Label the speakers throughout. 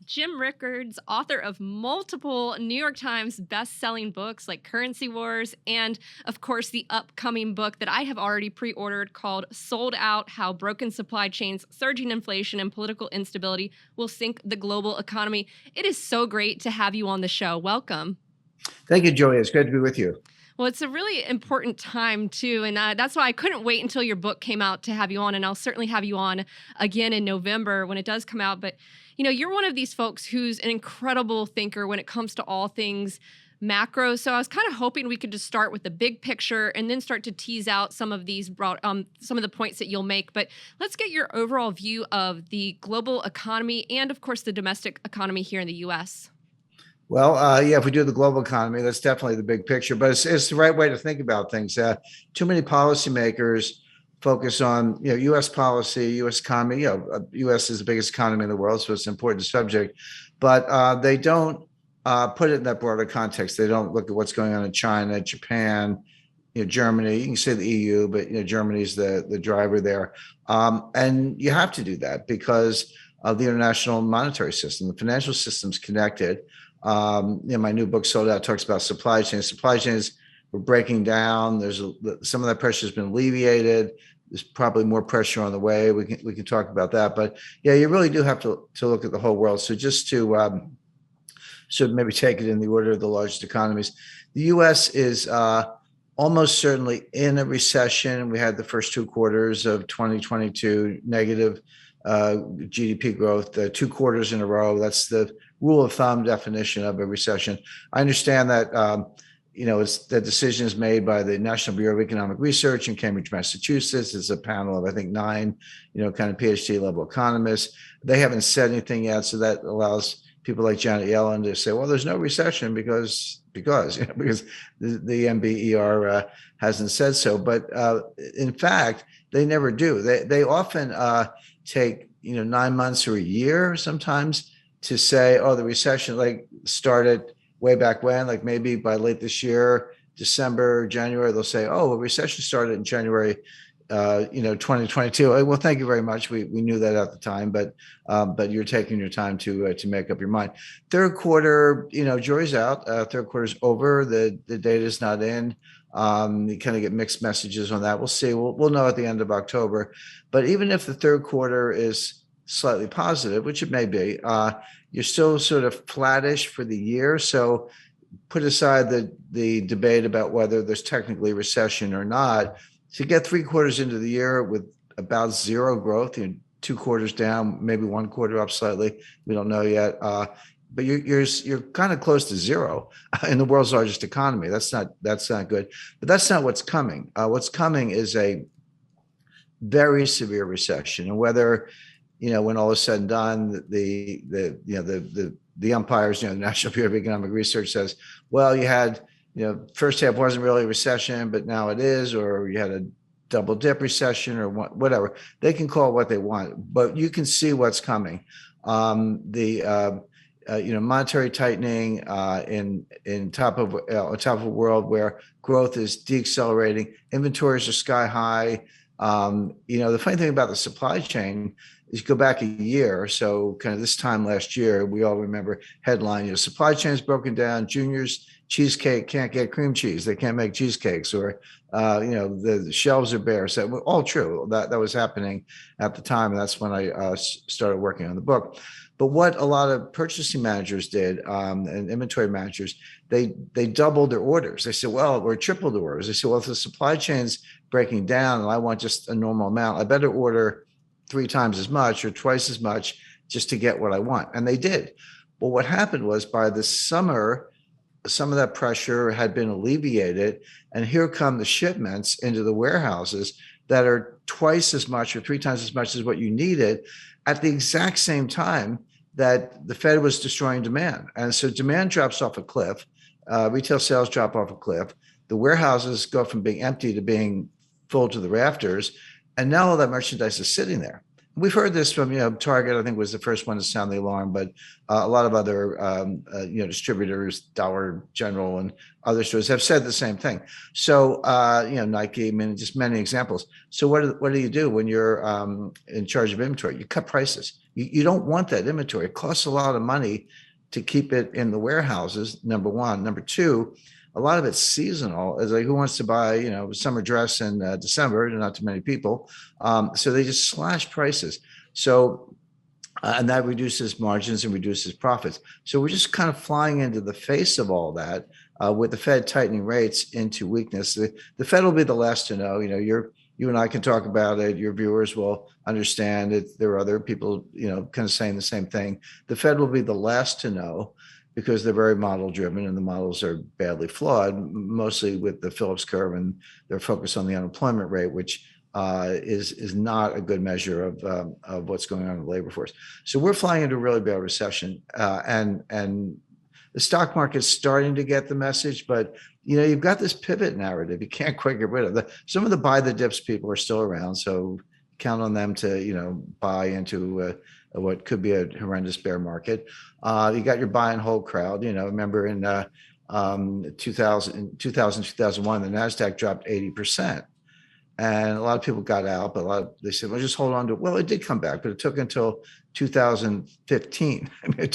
Speaker 1: Jim Rickards, author of multiple New York Times best-selling books like Currency Wars, and of course the upcoming book that I have already pre-ordered called Sold Out: How Broken Supply Chains, Surging Inflation, and Political Instability Will Sink the Global Economy. It is so great to have you on the show. Welcome.
Speaker 2: Thank you, Julia. It's great to be with you.
Speaker 1: Well, it's a really important time, too. And that's why I couldn't wait until your book came out to have you on. And I'll certainly have you on again in November when it does come out. But, you're one of these folks who's an incredible thinker when it comes to all things macro. So I was kind of hoping we could just start with the big picture and then start to tease out some of these broad, some of the points that you'll make. But let's get your overall view of the global economy and, of course, the domestic economy here in the U.S.
Speaker 2: Well, yeah, if we do the global economy, that's definitely the big picture, but it's the right way to think about things. Too many policymakers focus on, U.S. policy, U.S. economy. U.S. is the biggest economy in the world, so it's an important subject, but they don't put it in that broader context. They don't look at what's going on in China, Japan, Germany. You can say the EU, but Germany's the driver there, and you have to do that because of the international monetary system. The financial system's connected. My new book Sold Out talks about supply chains. Supply chains were breaking down. Some of that pressure has been alleviated. There's probably more pressure on the way. We can talk about that, but yeah, you really do have to look at the whole world. So just to should maybe take it in the order of the largest economies. The U.S. is almost certainly in a recession. We had the first 2 quarters of 2022 negative GDP growth, 2 quarters in a row. That's the rule of thumb definition of a recession. I understand that it's the decision is made by the National Bureau of Economic Research in Cambridge, Massachusetts. It's a panel of, I think, 9, kind of PhD level economists. They haven't said anything yet, so that allows people like Janet Yellen to say, well, there's no recession because the NBER hasn't said so. But in fact, they never do. They often take 9 months or a year sometimes to say, oh, the recession started way back when, like maybe by late this year, December, January, they'll say, oh, a recession started in January 2022. Well, thank you very much. We knew that at the time, but you're taking your time to make up your mind. Third quarter, jury's out. Third quarter's over. The data is not in. You kind of get mixed messages on that. We'll see. We'll know at the end of October. But even if the third quarter is slightly positive, which it may be, you're still sort of flattish for the year. So put aside the debate about whether there's technically recession or not. To get 3 quarters into the year with about zero growth, 2 quarters down, maybe 1 quarter up slightly, we don't know yet. But you're kind of close to zero in the world's largest economy. That's not good. But that's not what's coming. What's coming is a very severe recession, and whether when all is said and done, the umpires, the National Bureau of Economic Research says, well, you had first half wasn't really a recession, but now it is, or you had a double dip recession or whatever. They can call it what they want, but you can see what's coming. Monetary tightening on top of a world where growth is deaccelerating. Inventories are sky high. The funny thing about the supply chain is you go back a year, so kind of this time last year, we all remember headline, supply chain's broken down, Junior's cheesecake can't get cream cheese, they can't make cheesecakes, or the shelves are bare. So all true, that was happening at the time, and that's when I started working on the book. But what a lot of purchasing managers did, and inventory managers, they doubled their orders. They said, well, or tripled the orders. They said, well, if the supply chain's breaking down and I want just a normal amount, I better order 3 times as much or twice as much just to get what I want. And they did. Well, what happened was by the summer, some of that pressure had been alleviated, and here come the shipments into the warehouses that are twice as much or 3 times as much as what you needed at the exact same time that the Fed was destroying demand. And so demand drops off a cliff, retail sales drop off a cliff, the warehouses go from being empty to being full to the rafters, and now all that merchandise is sitting there. We've heard this from, Target, I think, was the first one to sound the alarm, but a lot of other, distributors, Dollar General and other stores have said the same thing. So, Nike, just many examples. So what do you do when you're in charge of inventory? You cut prices. You don't want that inventory. It costs a lot of money to keep it in the warehouses, number one. Number two, a lot of it's seasonal. It's like, who wants to buy, a summer dress in December? Not too many people. So they just slash prices. So, and that reduces margins and reduces profits. So we're just kind of flying into the face of all that with the Fed tightening rates into weakness. The Fed will be the last to know. You and I can talk about it. Your viewers will understand it. There are other people, kind of saying the same thing. The Fed will be the last to know because they're very model driven and the models are badly flawed, mostly with the Phillips curve, and they're focused on the unemployment rate, which is not a good measure of what's going on in the labor force. So we're flying into a really bad recession, and the stock market's starting to get the message, but you've got this pivot narrative. You can't quite get rid of that. Some of the buy the dips people are still around, so count on them to buy into what could be a horrendous bear market. You got your buy and hold crowd. Remember in 2001, the Nasdaq dropped 80%. And a lot of people got out, but they said, well, just hold on to it. Well, it did come back, but it took until 2015. I mean,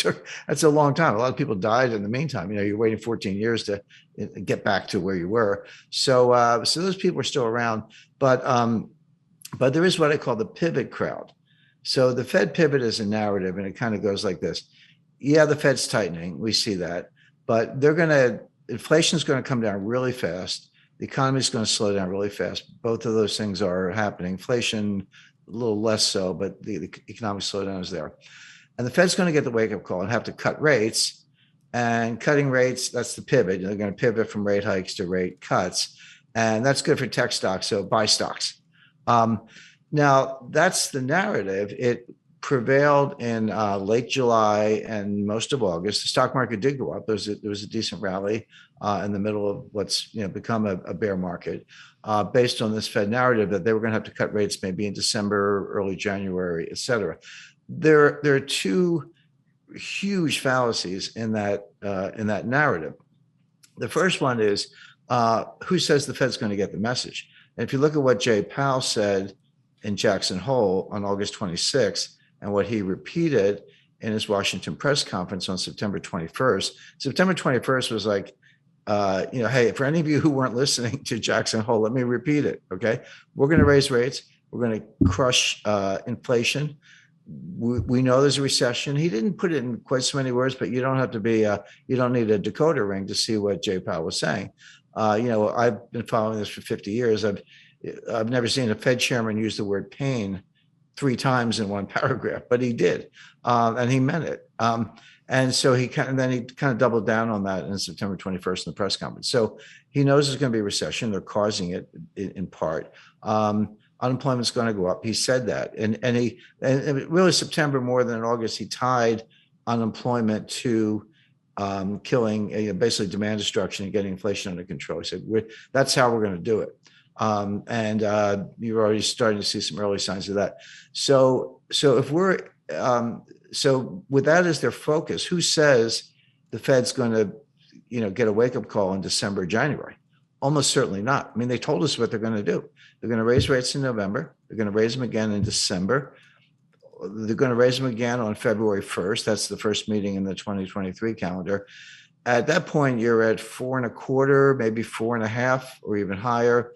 Speaker 2: that's a long time. A lot of people died in the meantime. You're waiting 14 years to get back to where you were. So those people are still around, but there is what I call the pivot crowd. So the Fed pivot is a narrative, and it kind of goes like this. Yeah, the Fed's tightening. We see that, but inflation is going to come down really fast. The economy is going to slow down really fast. Both of those things are happening. Inflation, a little less so, but the economic slowdown is there. And the Fed's going to get the wake-up call and have to cut rates. And cutting rates, that's the pivot. They're going to pivot from rate hikes to rate cuts. And that's good for tech stocks, so buy stocks. Now, that's the narrative. It prevailed in late July and most of August. The stock market did go up. There was a decent rally in the middle of what's become a bear market based on this Fed narrative that they were going to have to cut rates maybe in December, early January, et cetera. There are two huge fallacies in that narrative. The first one is who says the Fed's going to get the message? And if you look at what Jay Powell said in Jackson Hole on August 26th, and what he repeated in his Washington press conference on September 21st. September 21st was like, hey, for any of you who weren't listening to Jackson Hole, let me repeat it, okay? We're going to raise rates. We're going to crush inflation. We know there's a recession. He didn't put it in quite so many words, but you don't have to be, you don't need a decoder ring to see what Jay Powell was saying. I've been following this for 50 years. I've never seen a Fed chairman use the word pain 3 times in one paragraph, but he did, and he meant it. And so he kind of doubled down on that in September 21st in the press conference. So he knows there's going to be a recession. They're causing it in part. Unemployment's going to go up. He said that, and really September more than in August, he tied unemployment to killing, basically demand destruction and getting inflation under control. He said that's how we're going to do it. And you're already starting to see some early signs of that. So if we're so with that as their focus, who says the Fed's going to get a wake-up call in December, January? Almost certainly not. I mean, they told us what they're going to do. They're going to raise rates in November. They're going to raise them again in December. They're going to raise them again on February 1st. That's the first meeting in the 2023 calendar. At that point, you're at 4.25%, maybe 4.5%, or even higher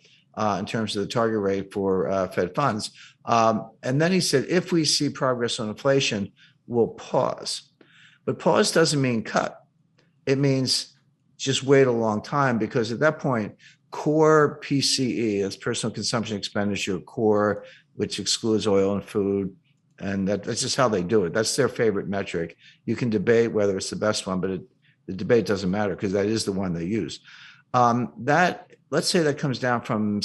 Speaker 2: in terms of the target rate for Fed funds. And then he said, if we see progress on inflation, we'll pause. But pause doesn't mean cut. It means just wait a long time, because at that point, core PCE, that's personal consumption expenditure, core, which excludes oil and food, and that's just how they do it. That's their favorite metric. You can debate whether it's the best one, but the debate doesn't matter because that is the one they use. Let's say that comes down from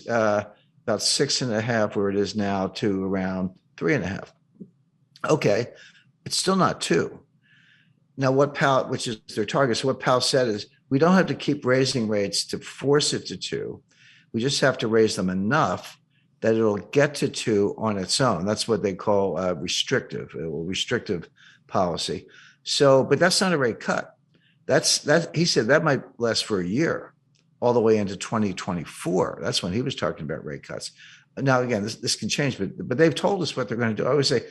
Speaker 2: about 6.5, where it is now, to around 3.5. Okay, it's still not 2. Now, what Powell, which is their target, so what Powell said is, we don't have to keep raising rates to force it to 2. We just have to raise them enough that it'll get to 2 on its own. That's what they call restrictive policy. So, but that's not a rate cut. He said that might last for a year, all the way into 2024. That's when he was talking about rate cuts. Now, again, this can change, but they've told us what they're going to do. I always say,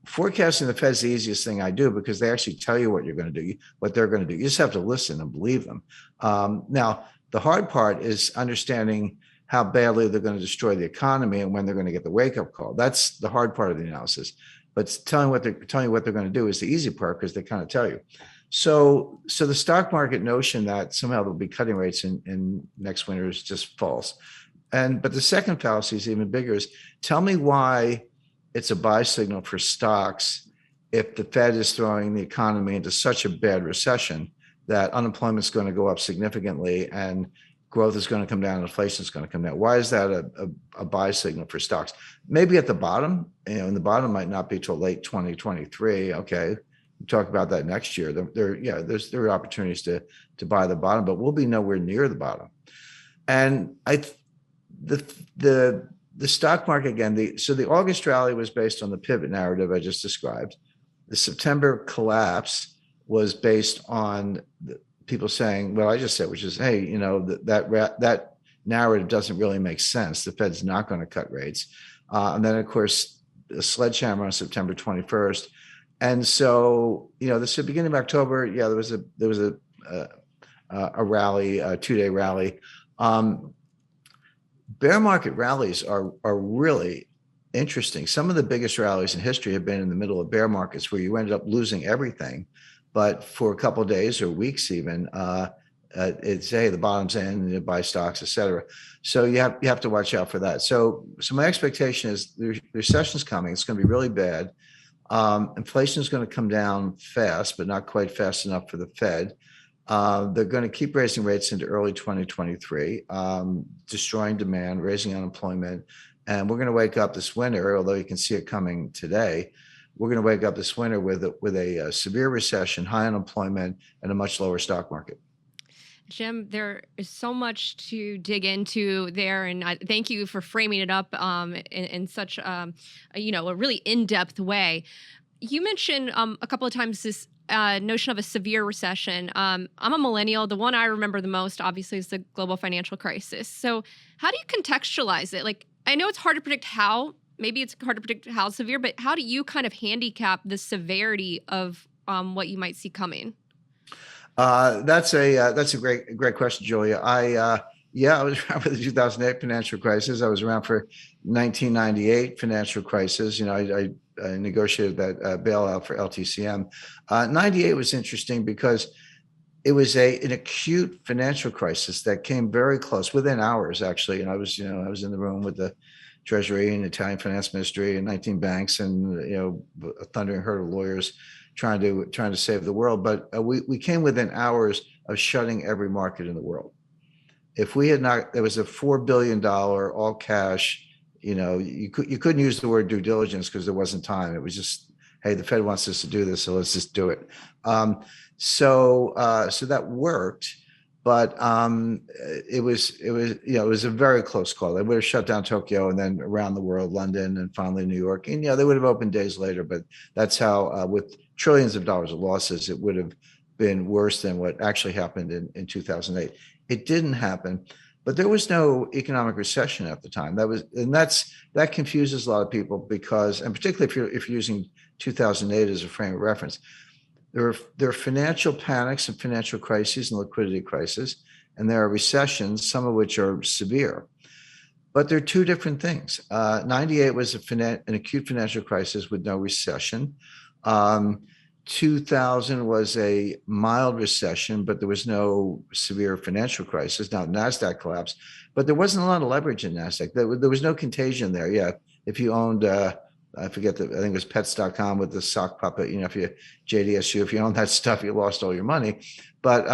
Speaker 2: forecasting the Fed's the easiest thing I do because they actually tell you what you're going to do, what they're going to do. You just have to listen and believe them. Now, the hard part is understanding how badly they're going to destroy the economy and when they're going to get the wake-up call. That's the hard part of the analysis. But telling what they're going to do is the easy part because they kind of tell you. So the stock market notion that somehow they'll be cutting rates in next winter is just false. But the second fallacy is even bigger: is tell me why it's a buy signal for stocks if the Fed is throwing the economy into such a bad recession that unemployment is going to go up significantly and growth is going to come down, inflation is going to come down. Why is that a buy signal for stocks? Maybe at the bottom, and the bottom might not be till late 2023. Okay, we'll talk about that next year. There are opportunities to buy the bottom, but we'll be nowhere near the bottom. And the stock market again. So the August rally was based on the pivot narrative I just described. The September collapse was based on people saying what I just said, which is, hey, that narrative doesn't really make sense. The Fed's not going to cut rates. And then, of course, the sledgehammer on September 21st. And so, this is the beginning of October. Yeah, there was a rally, a 2-day rally. Bear market rallies are really interesting. Some of the biggest rallies in history have been in the middle of bear markets where you ended up losing everything. But for a couple of days or weeks even, it's, hey, the bottom's in, you buy stocks, et cetera. So you have to watch out for that. So my expectation is the recession's coming. It's going to be really bad. Inflation is going to come down fast, but not quite fast enough for the Fed. They're going to keep raising rates into early 2023, destroying demand, raising unemployment. And we're going to wake up this winter, although you can see it coming today, we're going to wake up this winter with a severe recession, high unemployment, and a much lower stock market.
Speaker 1: Jim, there is so much to dig into there, and I thank you for framing it up in such a really in-depth way. You mentioned a couple of times this notion of a severe recession. I'm a millennial. The one I remember the most, obviously, is the global financial crisis. So how do you contextualize it? Like, I know it's hard to predict how. Maybe it's hard to predict how severe, but how do you kind of handicap the severity of what you might see coming?
Speaker 2: That's a great question, Julia. I was around for the 2008 financial crisis. I was around for 1998 financial crisis. I negotiated that bailout for LTCM. 98 was interesting because it was an acute financial crisis that came very close, within hours, actually. And I was in the room with the Treasury and Italian finance ministry and 19 banks and a thundering herd of lawyers trying to save the world. But we came within hours of shutting every market in the world. If we had not, there was a $4 billion all cash. You couldn't use the word due diligence because there wasn't time. It was just, hey, the Fed wants us to do this, so let's just do it. So that worked. But it was a very close call. They would have shut down Tokyo and then around the world, London and finally New York. And they would have opened days later. But that's how, with trillions of dollars of losses, it would have been worse than what actually happened in 2008. It didn't happen, but there was no economic recession at the time. That confuses a lot of people because, and particularly if you're using 2008 as a frame of reference. There are financial panics and financial crises and liquidity crises, and there are recessions, some of which are severe. But they're two different things. 98 was an acute financial crisis with no recession. 2000 was a mild recession, but there was no severe financial crisis. Now, NASDAQ collapsed, but there wasn't a lot of leverage in NASDAQ. There was no contagion there. Yeah, if you owned I think it was pets.com with the sock puppet, JDSU, if you own that stuff, you lost all your money. But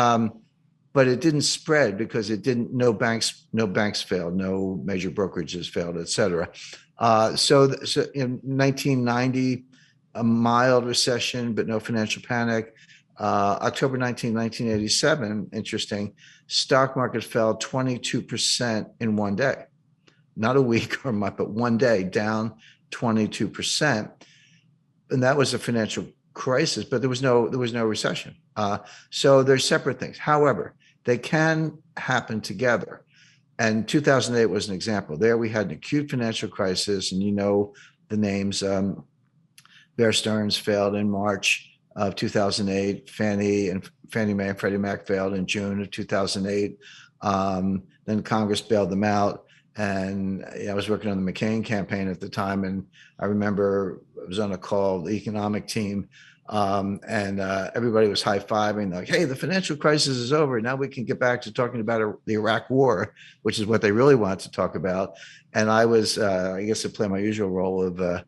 Speaker 2: it didn't spread because no banks failed, no major brokerages failed, et cetera. So in 1990, a mild recession, but no financial panic. October 1987, interesting, stock market fell 22% in one day, not a week or a month, but one day, down 22%, and that was a financial crisis. But there was no recession. So they're separate things. However, they can happen together. And 2008 was an example. There we had an acute financial crisis, and the names Bear Stearns failed in March of 2008. Fannie Mae and Freddie Mac failed in June of 2008. Then Congress bailed them out. And I was working on the McCain campaign at the time. And I remember I was on a call, the economic team, and everybody was high-fiving, like, hey, the financial crisis is over. Now we can get back to talking about the Iraq war, which is what they really wanted to talk about. And I was, I guess I play my usual role of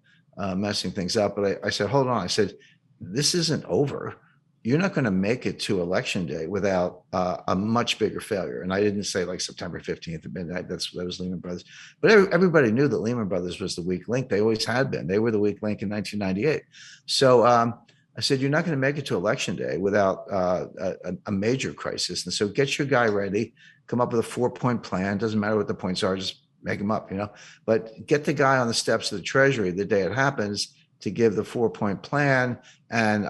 Speaker 2: messing things up. But I said, hold on. I said, this isn't over. You're not going to make it to election day without a much bigger failure. And I didn't say like September 15th at midnight. That was Lehman Brothers. But everybody knew that Lehman Brothers was the weak link. They always had been. They were the weak link in 1998. So I said, you're not going to make it to election day without a major crisis. And so get your guy ready, come up with a 4-point plan. Doesn't matter what the points are, just make them up, but get the guy on the steps of the Treasury the day it happens to give the 4-point plan, and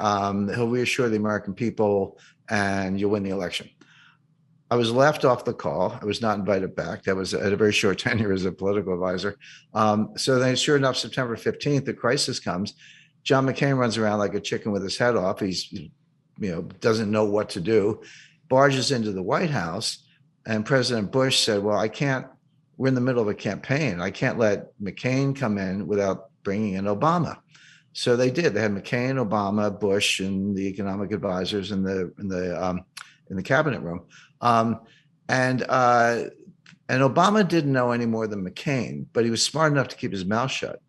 Speaker 2: he'll reassure the American people and you'll win the election. I was left off the call. I was not invited back. That was at a very short tenure as a political advisor. So then sure enough, September 15th, the crisis comes. John McCain runs around like a chicken with his head off. He's, doesn't know what to do, barges into the White House, and President Bush said, well, we're in the middle of a campaign. I can't let McCain come in without bringing in Obama. So they did. They had McCain, Obama, Bush, and the economic advisors in the cabinet room. And Obama didn't know any more than McCain, but he was smart enough to keep his mouth shut.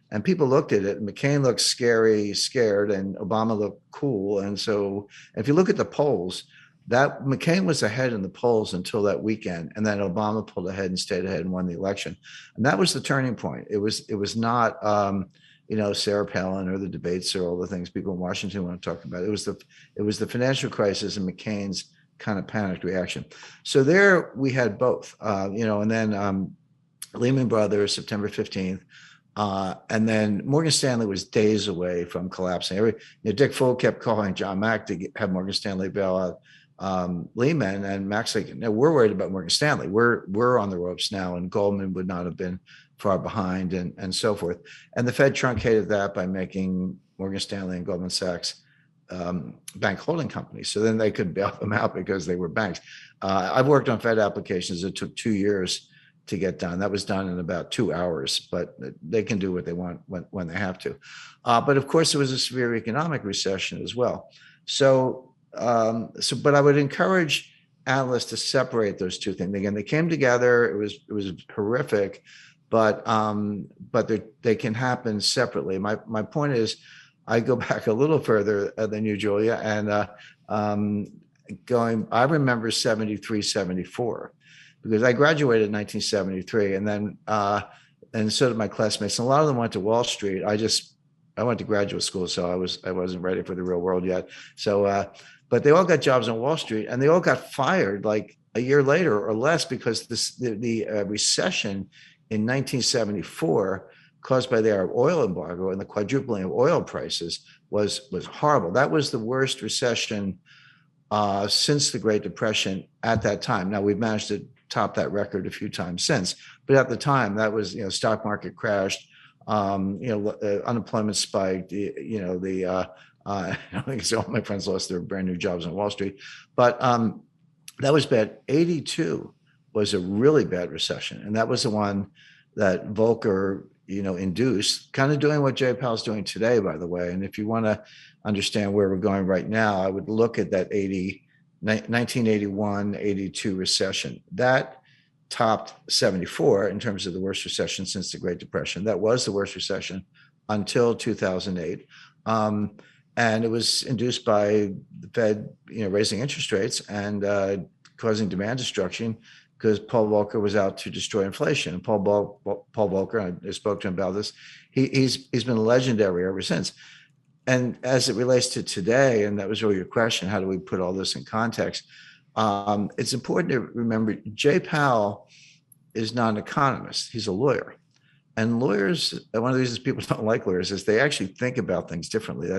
Speaker 2: And people looked at it. McCain looked scary, scared, and Obama looked cool. And so if you look at the polls, that McCain was ahead in the polls until that weekend, and then Obama pulled ahead and stayed ahead and won the election. And that was the turning point. It was not Sarah Palin or the debates or all the things people in Washington want to talk about. It was the financial crisis and McCain's kind of panicked reaction. So there we had both, and then Lehman Brothers, September 15th. And then Morgan Stanley was days away from collapsing. Dick Fuld kept calling John Mack to have Morgan Stanley bail out Lehman, and Mack's like, no, we're worried about Morgan Stanley. We're on the ropes now, and Goldman would not have been far behind, and so forth. And the Fed truncated that by making Morgan Stanley and Goldman Sachs bank holding companies. So then they could bail them out because they were banks. I've worked on Fed applications. It took 2 years to get done. That was done in about 2 hours, but they can do what they want when they have to. But of course, there was a severe economic recession as well. But I would encourage analysts to separate those two things. Again, they came together. It was horrific, but they can happen separately. My point is, I go back a little further than you, Julia, and I remember 73, 74, because I graduated in 1973, and then and so did my classmates. And a lot of them went to Wall Street. I went to graduate school, so I wasn't ready for the real world yet. So, but they all got jobs on Wall Street, and they all got fired like a year later or less, because the recession in 1974, caused by the Arab oil embargo and the quadrupling of oil prices, was horrible. That was the worst recession since the Great Depression at that time. Now we've managed to top that record a few times since, but at the time that was, stock market crashed, unemployment spiked, I think all my friends lost their brand new jobs on Wall Street, but that was bad. 82 was a really bad recession, and that was the one that Volcker induced, kind of doing what Jay Powell's doing today, by the way. And if you want to understand where we're going right now, I would look at that 1981, 82 recession. That topped 74 in terms of the worst recession since the Great Depression. That was the worst recession until 2008. And it was induced by the Fed, raising interest rates and causing demand destruction, because Paul Volcker was out to destroy inflation. And Paul Volcker, I spoke to him about this, he's been legendary ever since. And as it relates to today, and that was really your question, how do we put all this in context? It's important to remember, Jay Powell is not an economist, he's a lawyer. And lawyers, one of the reasons people don't like lawyers is they actually think about things differently.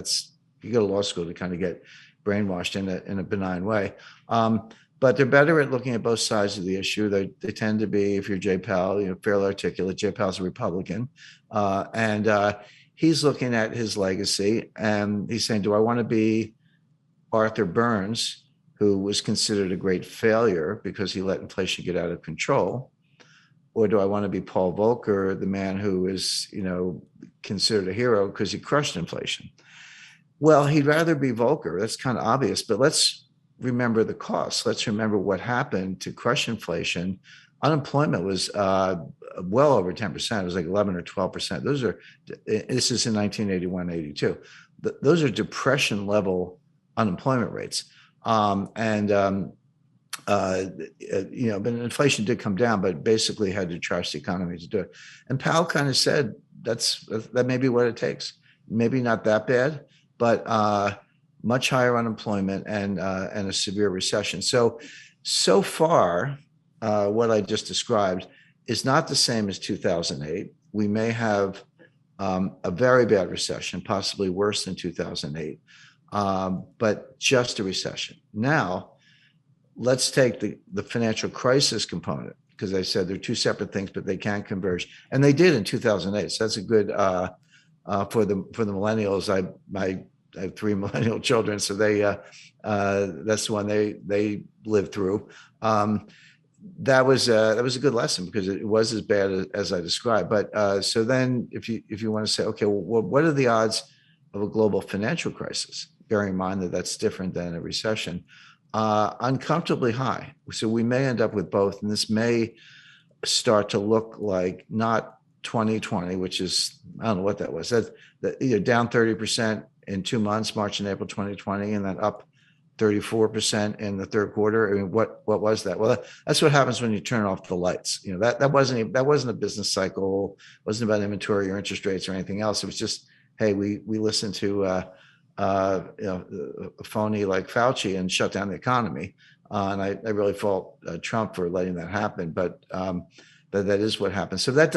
Speaker 2: You go to law school to kind of get brainwashed in a benign way. But they're better at looking at both sides of the issue. They tend to be, if you're Jay Powell, fairly articulate. Jay Powell's a Republican, and he's looking at his legacy and he's saying, do I want to be Arthur Burns, who was considered a great failure because he let inflation get out of control? Or do I want to be Paul Volcker, the man who is, considered a hero because he crushed inflation? Well, he'd rather be Volcker. That's kind of obvious, but let's remember the costs. Let's remember what happened to crush inflation. Unemployment was well over 10%. It was like 11 or 12%. This is in 1981, 82. Those are depression level unemployment rates. But inflation did come down, but basically had to trash the economy to do it. And Powell kind of said that may be what it takes. Maybe not that bad, but much higher unemployment and a severe recession. So far, what I just described is not the same as 2008. We may have a very bad recession, possibly worse than 2008, but just a recession. Now, let's take the financial crisis component, because I said they're two separate things, but they can converge, and they did in 2008. So that's a good for the millennials. I have 3 millennial children, so that's the one they lived through. That was a good lesson because it was as bad as I described. But so then, if you want to say, okay, well, what are the odds of a global financial crisis? Bearing in mind that that's different than a recession. Uncomfortably high. So we may end up with both, and this may start to look like not 2020, which is, I don't know what that was. That down 30% in 2 months, March and April 2020, and then up 34% in the third quarter. I mean, what was that? Well, that's what happens when you turn off the lights. That wasn't a business cycle. It wasn't about inventory or interest rates or anything else. It was just, hey, we listened to a phony like Fauci and shut down the economy. And I really fault Trump for letting that happen, but that is what happened. So that's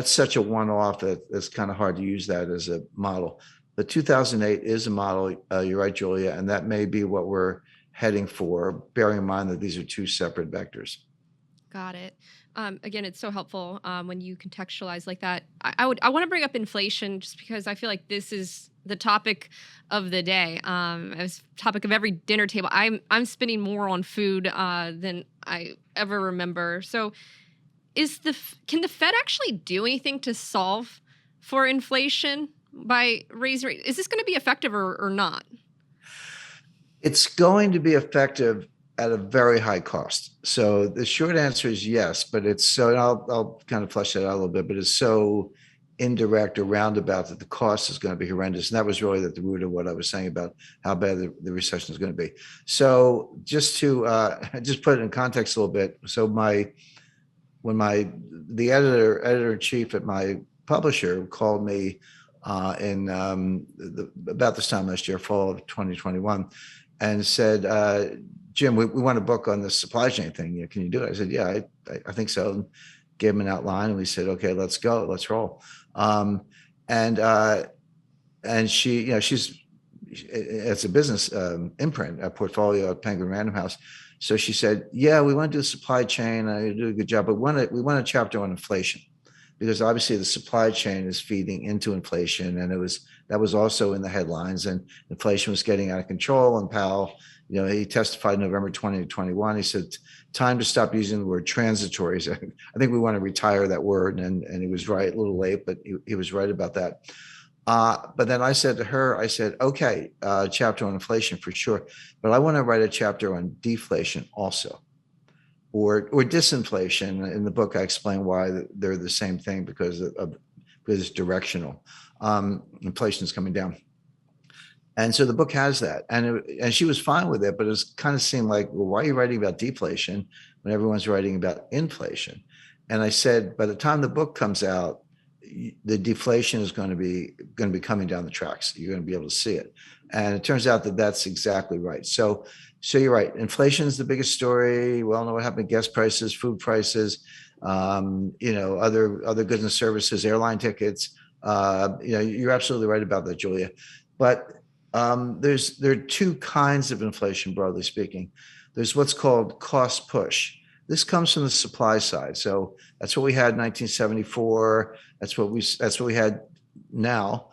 Speaker 2: such a one-off that it's kind of hard to use that as a model. But 2008 is a model, you're right, Julia, and that may be what we're heading for, bearing in mind that these are two separate vectors.
Speaker 1: Got it. Again, it's so helpful when you contextualize like that. I want to bring up inflation just because I feel like this is the topic of the day. It's topic of every dinner table. I'm spending more on food than I ever remember. So, can the Fed actually do anything to solve for inflation by raising rates? Is this going to be effective or not?
Speaker 2: It's going to be effective at a very high cost. So the short answer is yes, but it's so, and I'll kind of flesh that out a little bit, but it's so indirect or roundabout that the cost is going to be horrendous. And that was really at the root of what I was saying about how bad the recession is going to be. So just to just put it in context a little bit. So the editor-in-chief at my publisher called me in about this time last year, fall of 2021, and said, Jim, we want a book on the supply chain thing. Can you do it? I said, yeah, I think so. And gave him an outline, and we said, okay, let's go, let's roll. And she's it's a business imprint, a portfolio at Penguin Random House. So she said, yeah, we want to do the supply chain. I do a good job, but we want a chapter on inflation, because obviously the supply chain is feeding into inflation, and that was also in the headlines, and inflation was getting out of control. And Powell, he testified November 2021. He said, time to stop using the word transitories. I think we want to retire that word. And he was right, a little late, but he was right about that. But then I said to her, okay, chapter on inflation for sure, but I want to write a chapter on deflation also, or disinflation. In the book, I explain why they're the same thing, because it's directional. Inflation is coming down. And so the book has that, and she was fine with it, but it kind of seemed like, well, why are you writing about deflation when everyone's writing about inflation? And I said, by the time the book comes out, the deflation is going to be coming down the tracks. You're going to be able to see it, and it turns out that that's exactly right. So you're right. Inflation is the biggest story. We all know what happened to gas prices, food prices, other goods and services, airline tickets. You're absolutely right about that, Julia. But there are two kinds of inflation, broadly speaking. There's what's called cost push. This comes from the supply side. So that's what we had in 1974. That's what we had now,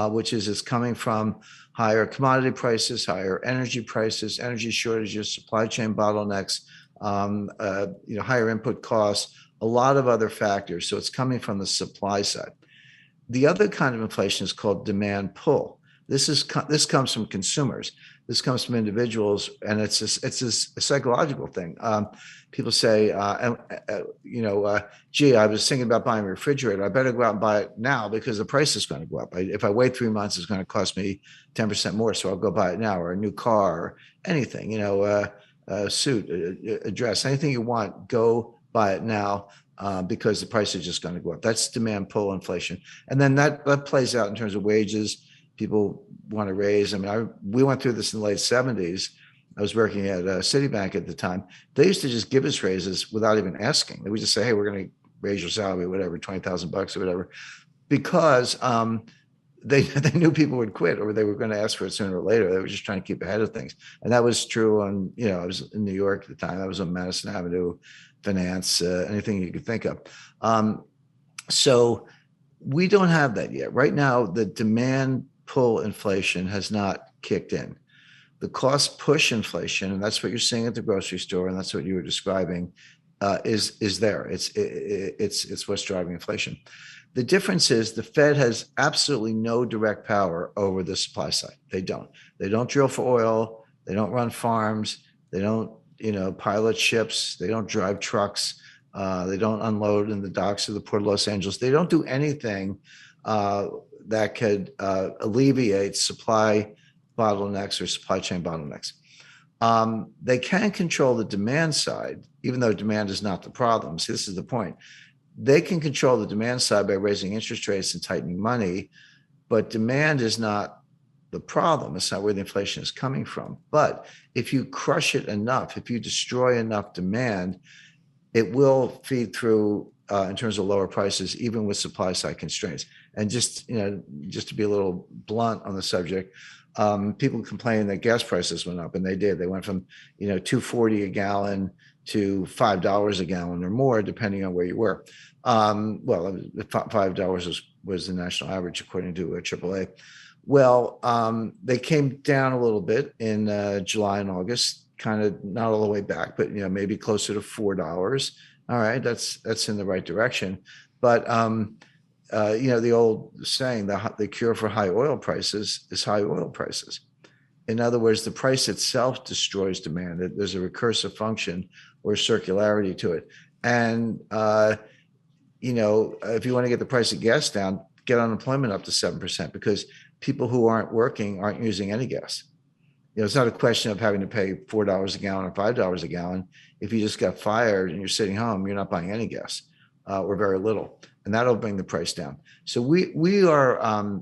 Speaker 2: which is it's coming from higher commodity prices, higher energy prices, energy shortages, supply chain bottlenecks, higher input costs, a lot of other factors. So it's coming from the supply side. The other kind of inflation is called demand pull. This comes from consumers. This comes from individuals, and it's a psychological thing. People say, gee, I was thinking about buying a refrigerator. I better go out and buy it now because the price is going to go up. If I wait 3 months, it's going to cost me 10% more. So I'll go buy it now, or a new car, or anything, a suit, a dress, anything you want, go buy it now. Because the price is just going to go up. That's demand pull inflation. And then that plays out in terms of wages. People want to raise. I mean, we went through this in the late 70s. I was working at Citibank at the time. They used to just give us raises without even asking. They would just say, hey, we're going to raise your salary, whatever, $20,000 or whatever, because they knew people would quit, or they were going to ask for it sooner or later. They were just trying to keep ahead of things. And that was true on, I was in New York at the time. That was on Madison Avenue, finance, anything you could think of. So we don't have that yet. Right now, the demand pull inflation has not kicked in. The cost push inflation, and that's what you're seeing at the grocery store, and that's what you were describing, is there. It's what's driving inflation. The difference is the Fed has absolutely no direct power over the supply side. They don't. They don't drill for oil. They don't run farms. They don't, pilot ships. They don't drive trucks. They don't unload in the docks of the Port of Los Angeles. They don't do anything that could alleviate supply bottlenecks or supply chain bottlenecks. They can control the demand side, even though demand is not the problem. See, this is the point. They can control the demand side by raising interest rates and tightening money, but demand is not the problem. It's not where the inflation is coming from. But if you crush it enough, if you destroy enough demand, it will feed through in terms of lower prices, even with supply side constraints. And just to be a little blunt on the subject, people complain that gas prices went up, and they did. They went from $2.40 a gallon to $5 a gallon or more, depending on where you were. Well, $5 was the national average, according to AAA. Well, they came down a little bit in July and August, kind of not all the way back, but maybe closer to $4. All right, that's in the right direction. But the old saying, the cure for high oil prices is high oil prices. In other words, the price itself destroys demand. There's a recursive function or circularity to it. And if you want to get the price of gas down, get unemployment up to 7%, because people who aren't working aren't using any gas. It's not a question of having to pay $4 a gallon or $5 a gallon. If you just got fired and you're sitting home, you're not buying any gas or very little, and that'll bring the price down. So we are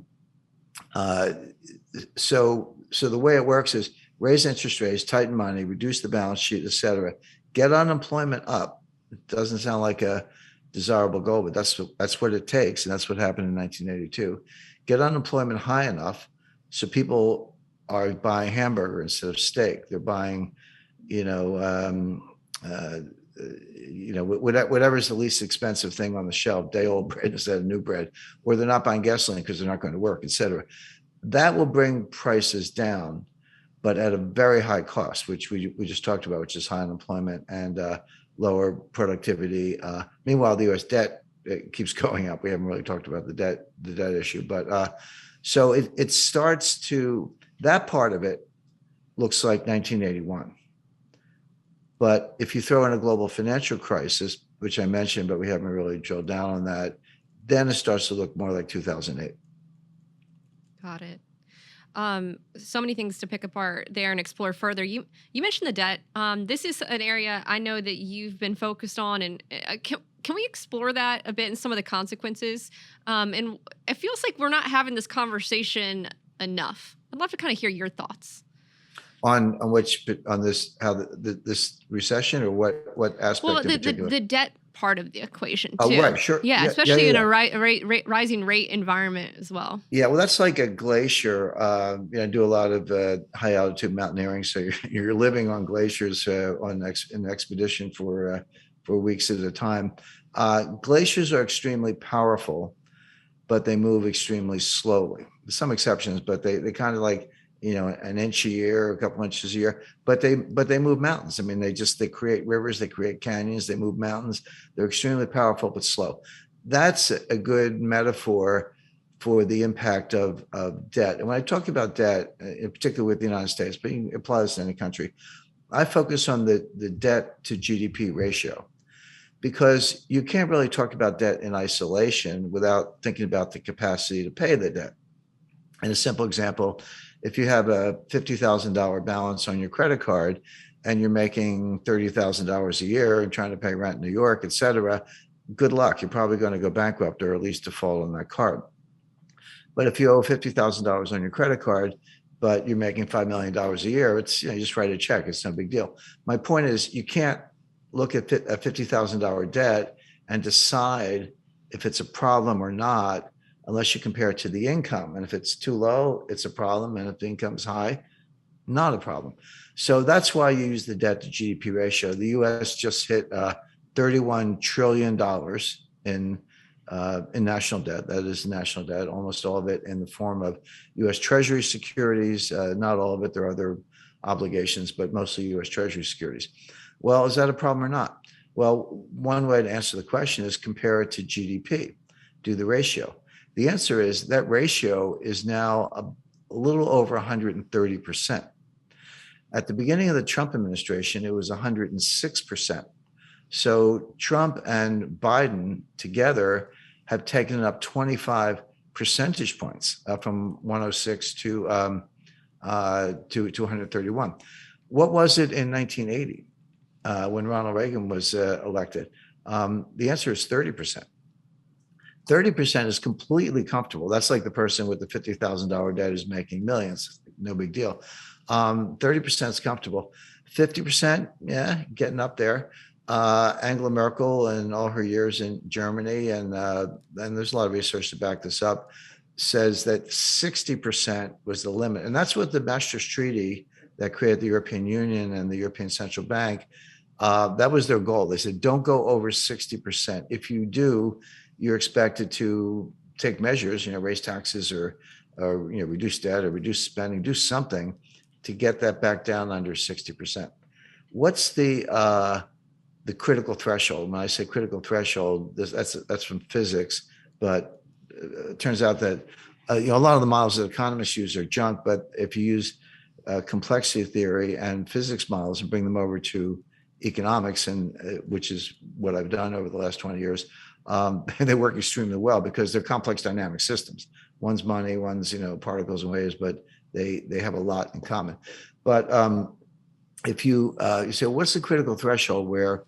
Speaker 2: so the way it works is raise interest rates, tighten money, reduce the balance sheet, et cetera. Get unemployment up. It doesn't sound like a desirable goal, but that's what it takes, and that's what happened in 1982. Get unemployment high enough so people are buying hamburger instead of steak. They're buying, whatever's the least expensive thing on the shelf, day-old bread instead of new bread, or they're not buying gasoline because they're not going to work, et cetera. That will bring prices down, but at a very high cost, which we just talked about, which is high unemployment and lower productivity. Meanwhile, the U.S. debt keeps going up. We haven't really talked about the debt issue, but so it starts to, that part of it looks like 1981. But if you throw in a global financial crisis, which I mentioned, but we haven't really drilled down on that, then it starts to look more like 2008.
Speaker 1: Got it. So many things to pick apart there and explore further. You mentioned the debt. This is an area I know that you've been focused on, and can we explore that a bit and some of the consequences? And it feels like we're not having this conversation enough. I'd love to kind of hear your thoughts
Speaker 2: on this, how this recession, or what aspect? Well, in particular?
Speaker 1: The debt part of the equation too.
Speaker 2: Oh, right, sure.
Speaker 1: Yeah, especially in a rising rate environment as well.
Speaker 2: Yeah, well, that's like a glacier. I do a lot of high altitude mountaineering, so you're living on glaciers in an expedition for weeks at a time. Glaciers are extremely powerful, but they move extremely slowly. Some exceptions, but they kind of like, an inch a year, a couple inches a year, but they move mountains. I mean, they create rivers, they create canyons, they move mountains. They're extremely powerful, but slow. That's a good metaphor for the impact of debt. And when I talk about debt, in particular with the United States, but you can apply this to any country, I focus on the debt to GDP ratio, because you can't really talk about debt in isolation without thinking about the capacity to pay the debt. And a simple example, if you have a $50,000 balance on your credit card and you're making $30,000 a year and trying to pay rent in New York, et cetera, good luck. You're probably going to go bankrupt or at least default on that card. But if you owe $50,000 on your credit card, but you're making $5 million a year, it's, you just write a check. It's no big deal. My point is, you can't look at a $50,000 debt and decide if it's a problem or not unless you compare it to the income. And if it's too low, it's a problem. And if the income's high, not a problem. So that's why you use the debt to GDP ratio. The US just hit $31 trillion in national debt. That is national debt, almost all of it in the form of US Treasury securities. Not all of it, there are other obligations, but mostly US Treasury securities. Well, is that a problem or not? Well, one way to answer the question is compare it to GDP, do the ratio. The answer is that ratio is now a little over 130%. At the beginning of the Trump administration, it was 106%. So Trump and Biden together have taken it up 25 percentage points, from 106 to 131. What was it in 1980 when Ronald Reagan was elected? The answer is 30%. 30% is completely comfortable. That's like the person with the $50,000 debt who's making millions. No big deal. 30% is comfortable. 50%, yeah, getting up there. Angela Merkel and all her years in Germany, and there's a lot of research to back this up, says that 60% was the limit. And that's what the Maastricht Treaty that created the European Union and the European Central Bank, that was their goal. They said, don't go over 60%. If you do, you're expected to take measures, raise taxes or reduce debt or reduce spending, do something to get that back down under 60%. What's the critical threshold? When I say critical threshold, that's from physics, but it turns out that a lot of the models that economists use are junk. But if you use complexity theory and physics models and bring them over to economics, and which is what I've done over the last 20 years, they work extremely well because they're complex dynamic systems. One's money, one's particles and waves, but they have a lot in common. But if you say, what's the critical threshold where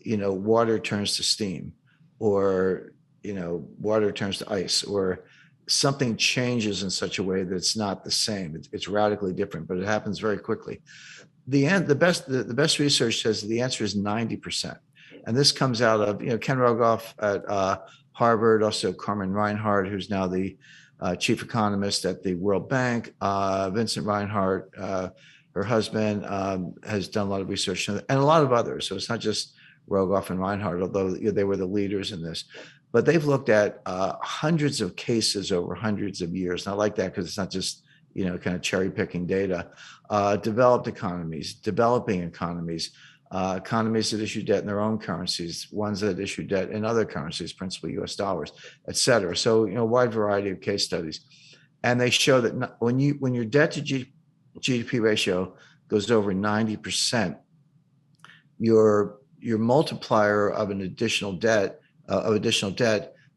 Speaker 2: water turns to steam, or water turns to ice, or something changes in such a way that it's not the same? It's radically different, but it happens very quickly. The best research says the answer is 90%. And this comes out of Ken Rogoff at Harvard, also Carmen Reinhart, who's now the chief economist at the World Bank. Vincent Reinhart, her husband, has done a lot of research, and a lot of others. So it's not just Rogoff and Reinhart, although they were the leaders in this. But they've looked at hundreds of cases over hundreds of years. And I like that because it's not just kind of cherry picking data. Developed economies, developing economies, economies that issue debt in their own currencies, ones that issue debt in other currencies, principally US dollars, et cetera. So, a wide variety of case studies. And they show that when your debt to GDP ratio goes over 90%, your multiplier of additional debt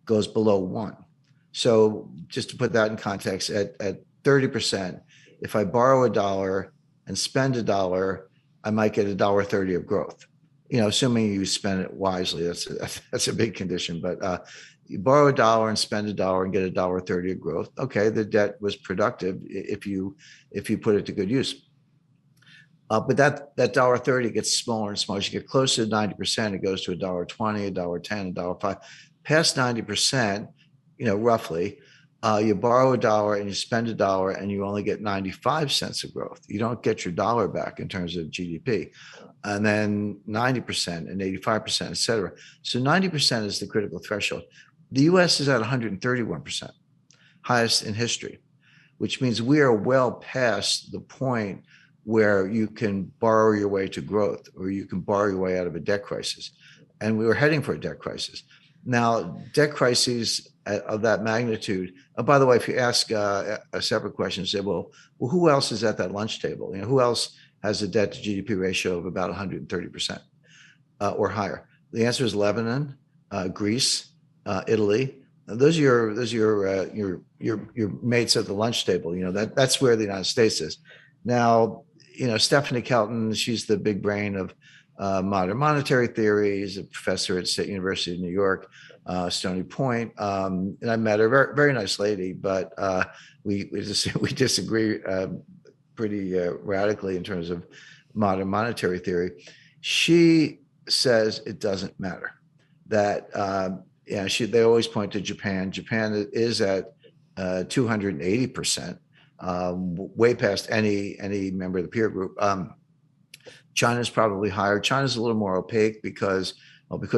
Speaker 2: goes below 1. So just to put that in context, at 30%, if I borrow $1 and spend $1, I might get $1.30 of growth. Assuming you spend it wisely. That's a big condition. But you borrow $1 and spend $1 and get $1.30 of growth. Okay, the debt was productive if you put it to good use. But that $1.30 gets smaller and smaller. As you get closer to 90%, it goes to $1.20, $1.10, $1.05. Past 90%, roughly, you borrow $1 and you spend $1 and you only get 95 cents of growth. You don't get your dollar back in terms of GDP. And then 90% and 85%, et cetera. So 90% is the critical threshold. The US is at 131%, highest in history, which means we are well past the point where you can borrow your way to growth or you can borrow your way out of a debt crisis. And we were heading for a debt crisis. Now, debt crises of that magnitude. Oh, by the way, if you ask a separate question, say, well, who else is at that lunch table? Who else has a debt to GDP ratio of about 130% or higher? The answer is Lebanon, Greece, Italy. Those are your mates at the lunch table. That's where the United States is. Now, Stephanie Kelton, she's the big brain of modern monetary theory. She's a professor at State University of New York, Stony Point. And I met her, very, very nice lady, but we disagree pretty radically in terms of modern monetary theory. She says it doesn't matter. That they always point to Japan. Japan is at 280%, way past any member of the peer group. China's probably higher. China's a little more opaque because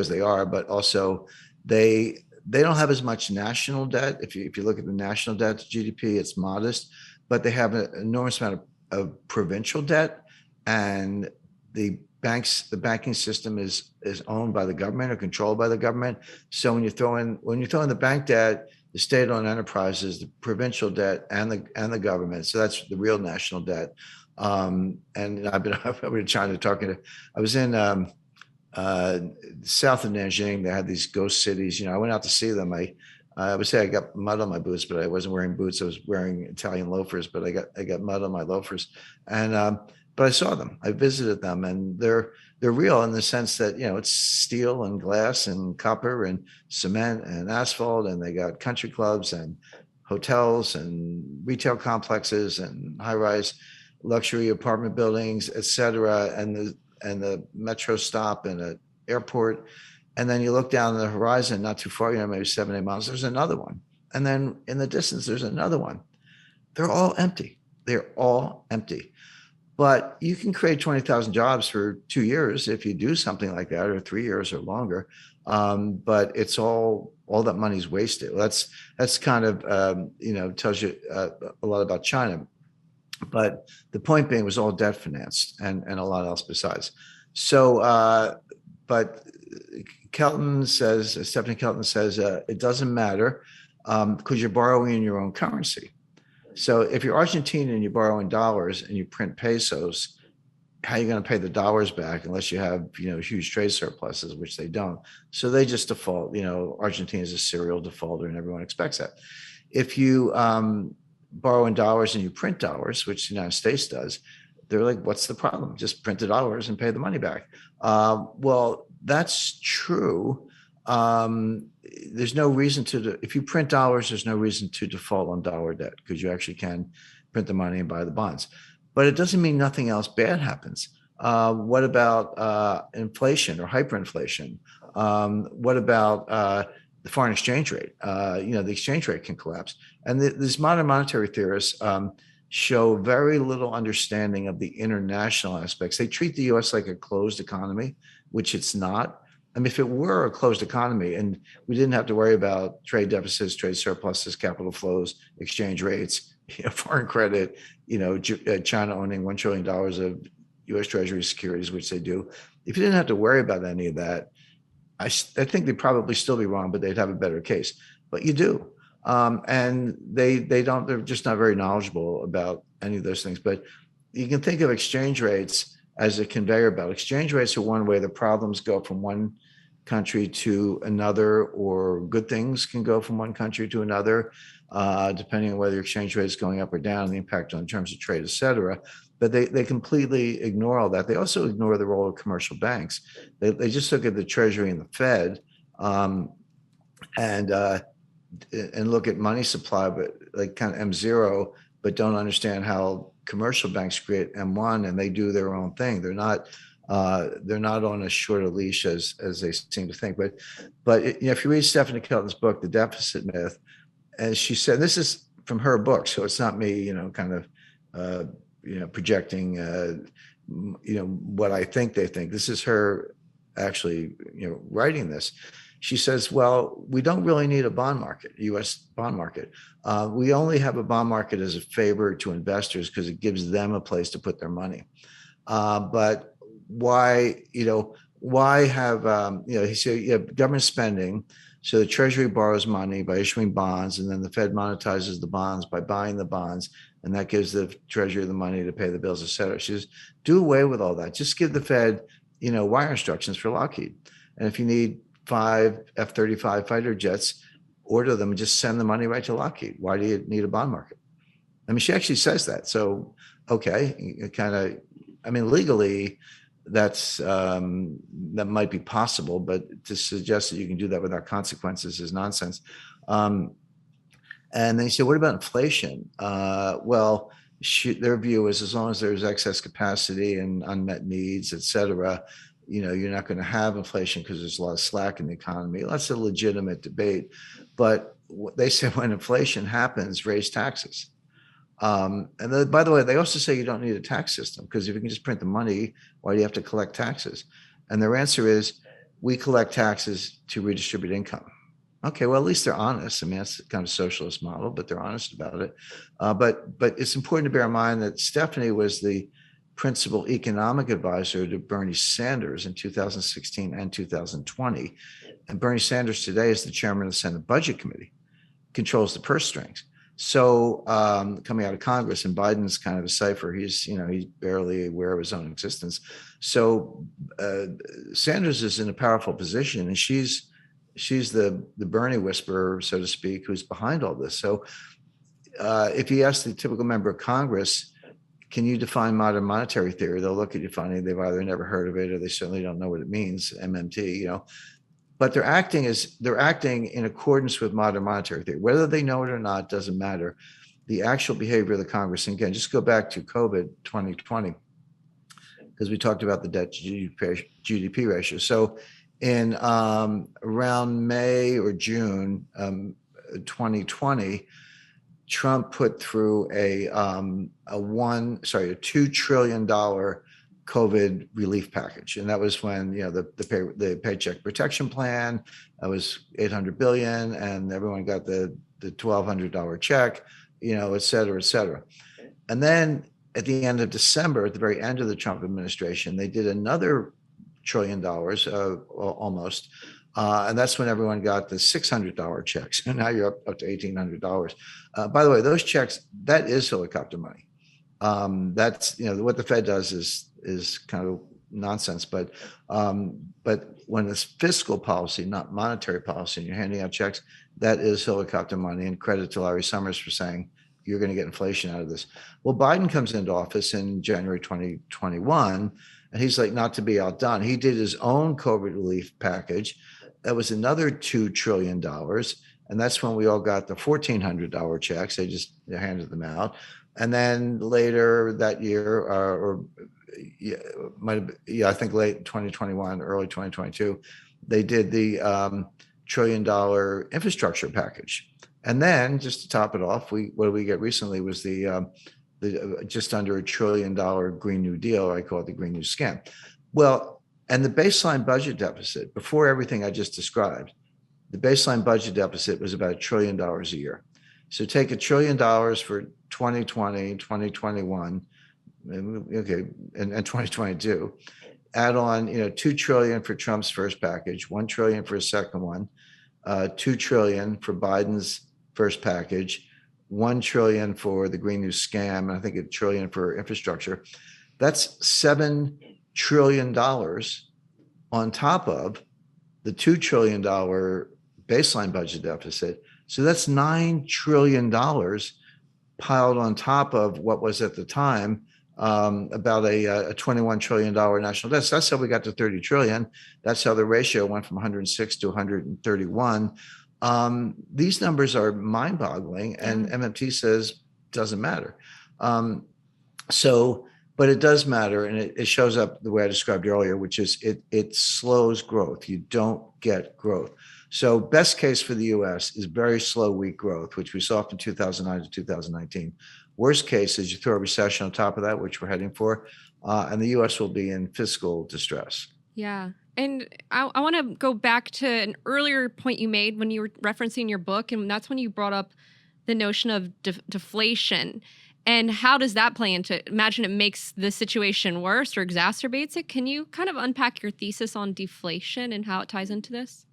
Speaker 2: they are, but also they don't have as much national debt. If you look at the national debt to GDP, it's modest, but they have an enormous amount of provincial debt, and the banking system is owned by the government or controlled by the government. So when you throw in the bank debt, the state-owned enterprises, the provincial debt, and the government, so that's the real national debt. And I've been trying to talk to. I was in south of Nanjing. They had these ghost cities. I went out to see them. I would say I got mud on my boots, but I wasn't wearing boots. I was wearing Italian loafers, but I got mud on my loafers. And but I saw them. I visited them, and they're real in the sense that it's steel and glass and copper and cement and asphalt, and they got country clubs and hotels and retail complexes and high-rise luxury apartment buildings, et cetera, and the metro stop and an airport. And then you look down the horizon, not too far, maybe 7-8 miles, there's another one. And then in the distance, there's another one. They're all empty. They're all empty. But you can create 20,000 jobs for 2 years if you do something like that, or 3 years or longer. But it's all that money's wasted. That's kind of, tells you a lot about China. But the point being, it was all debt financed and a lot else besides. So, but Stephanie Kelton says, it doesn't matter because you're borrowing in your own currency. So if you're Argentine and you borrow in dollars and you print pesos, how are you going to pay the dollars back unless you have, huge trade surpluses, which they don't. So they just default. Argentina is a serial defaulter and everyone expects that. If you borrow in dollars and you print dollars, which the United States does, they're like, what's the problem? Just print the dollars and pay the money back. Well, that's true. There's no reason if you print dollars, there's no reason to default on dollar debt because you actually can print the money and buy the bonds. But it doesn't mean nothing else bad happens. What about inflation or hyperinflation? What about the foreign exchange rate? The exchange rate can collapse. And these modern monetary theorists show very little understanding of the international aspects. They treat the US like a closed economy, which it's not. I mean, if it were a closed economy and we didn't have to worry about trade deficits, trade surpluses, capital flows, exchange rates, foreign credit, China owning $1 trillion of US Treasury securities, which they do. If you didn't have to worry about any of that, I think they'd probably still be wrong, but they'd have a better case. But you do. And they're just not very knowledgeable about any of those things. But you can think of exchange rates as a conveyor belt. Exchange rates are one way the problems go from one country to another, or good things can go from one country to another, depending on whether your exchange rate is going up or down, the impact on terms of trade, et cetera. But they completely ignore all that. They also ignore the role of commercial banks. They just look at the Treasury and the Fed and look at money supply, but like kind of M0, but don't understand how commercial banks create M1 and they do their own thing. They're not on as short a leash as they seem to think. But if you read Stephanie Kelton's book, The Deficit Myth, and she said, this is from her book, so it's not me, kind of projecting, what I think they think. This is her actually, writing this. She says, well, we don't really need a bond market, U.S. bond market. We only have a bond market as a favor to investors because it gives them a place to put their money. But why, why have, he said, you have government spending. So the Treasury borrows money by issuing bonds, and then the Fed monetizes the bonds by buying the bonds, and that gives the Treasury the money to pay the bills, et cetera. She says, do away with all that. Just give the Fed, wire instructions for Lockheed. And if you need 5 F-35 fighter jets, order them and just send the money right to Lockheed. Why do you need a bond market? I mean, she actually says that. So, okay, legally, that might be possible, but to suggest that you can do that without consequences is nonsense. And then you say, what about inflation? Their view is as long as there's excess capacity and unmet needs, et cetera, you're not going to have inflation because there's a lot of slack in the economy. That's a legitimate debate. But they say when inflation happens, raise taxes. And then, by the way, they also say you don't need a tax system because if you can just print the money, why do you have to collect taxes? And their answer is, we collect taxes to redistribute income. Okay, well, at least they're honest. I mean, that's kind of a socialist model, but they're honest about it. But it's important to bear in mind that Stephanie was the principal economic advisor to Bernie Sanders in 2016 and 2020. And Bernie Sanders today is the chairman of the Senate Budget Committee, controls the purse strings. So coming out of Congress, and Biden's kind of a cipher. He's barely aware of his own existence. So Sanders is in a powerful position, and she's the Bernie whisperer, so to speak, who's behind all this. So if you ask the typical member of Congress, can you define modern monetary theory? They'll look at you funny. They've either never heard of it or they certainly don't know what it means, MMT, But they're acting in accordance with modern monetary theory. Whether they know it or not doesn't matter. The actual behavior of the Congress, and again, just go back to COVID 2020, because we talked about the debt-to-GDP ratio. So in around May or June 2020, Trump put through a $2 trillion COVID relief package, and that was when the Paycheck Protection Plan, that was $800 billion, and everyone got the $1,200 check, et cetera, et cetera. And then at the end of December, at the very end of the Trump administration, they did another $1 trillion, almost. And that's when everyone got the $600 checks. And now you're up to $1,800. By the way, those checks, that is helicopter money. That's, what the Fed does is kind of nonsense. But when it's fiscal policy, not monetary policy, and you're handing out checks, that is helicopter money. And credit to Larry Summers for saying, you're going to get inflation out of this. Well, Biden comes into office in January 2021, and he's like, not to be outdone, he did his own COVID relief package. That was another $2 trillion. And that's when we all got the $1,400 checks. They just handed them out. And then later that year, I think late 2021, early 2022, they did the $1 trillion infrastructure package. And then just to top it off, what did we get recently was the just under $1 trillion Green New Deal. I call it the Green New Scam. Well, and the baseline budget deficit, before everything I just described, the baseline budget deficit was about $1 trillion a year. So take $1 trillion for 2020, 2021, okay, and 2022. Add on, $2 trillion for Trump's first package, $1 trillion for his second one, $2 trillion for Biden's first package, $1 trillion for the Green New Scam, and I think $1 trillion for infrastructure. That's $7 trillion on top of the $2 trillion baseline budget deficit. So that's $9 trillion piled on top of what was at the time about a $21 trillion national debt. So that's how we got to 30 trillion. That's how the ratio went from 106 to 131. These numbers are mind-boggling, and MMT says doesn't matter. But it does matter, and it shows up the way I described earlier, which is it slows growth. You don't get growth. So best case for the U.S. is very slow, weak growth, which we saw from 2009 to 2019. Worst case is you throw a recession on top of that, which we're heading for, and the U.S. will be in fiscal distress.
Speaker 1: Yeah. And I want to go back to an earlier point you made when you were referencing your book, and that's when you brought up the notion of deflation. And how does that play into it? Imagine it makes the situation worse or exacerbates it. Can you kind of unpack your thesis on deflation and how it ties into this?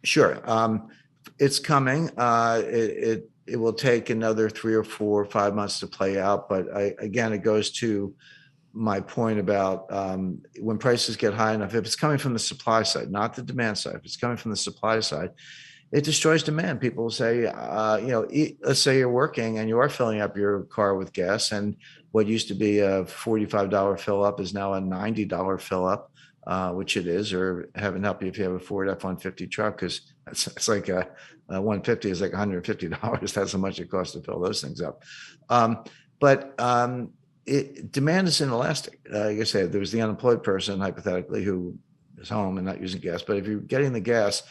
Speaker 2: Sure. It's coming. It will take another 3 or 4 or 5 months to play out. But again, it goes to my point about when prices get high enough, if it's coming from the supply side, not the demand side, if it's coming from the supply side, it destroys demand. People will say, let's say you're working and you are filling up your car with gas, and what used to be a $45 fill up is now a $90 fill up, which it is, or heaven help you if you have a Ford F-150 truck, because it's like a 150 is like $150. That's how much it costs to fill those things up. But demand is inelastic. Like I said, there was the unemployed person, hypothetically, who is home and not using gas. But if you're getting the gas,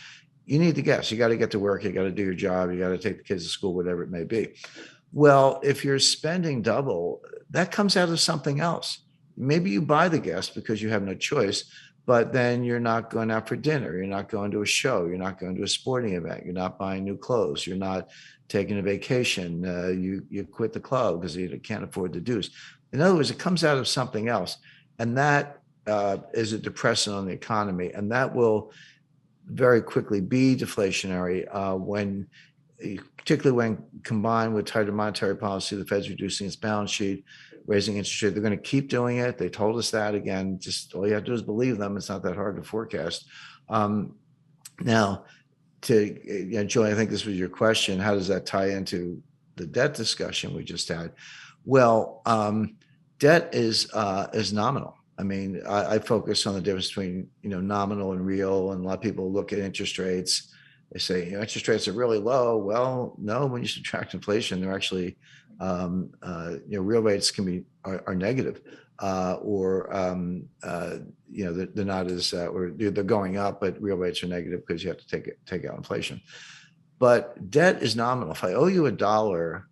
Speaker 2: you need the gas. You got to get to work. You got to do your job. You got to take the kids to school, whatever it may be. Well, if you're spending double, that comes out of something else. Maybe you buy the gas because you have no choice, but then you're not going out for dinner. You're not going to a show. You're not going to a sporting event. You're not buying new clothes. You're not taking a vacation. You quit the club because you can't afford the dues. In other words, it comes out of something else. And that is a depressant on the economy. And that will very quickly be deflationary particularly when combined with tighter monetary policy, the Fed's reducing its balance sheet, raising interest rate. They're going to keep doing it. They told us that. Again, just all you have to do is believe them. It's not that hard to forecast. Now, Julie, I think this was your question. How does that tie into the debt discussion we just had? Well, debt is nominal. I mean, I focus on the difference between nominal and real, and a lot of people look at interest rates. They say interest rates are really low. Well, no, when you subtract inflation, they're actually real rates are negative, or they're not as or they're going up, but real rates are negative because you have to take out inflation. But debt is nominal. If I owe you $1,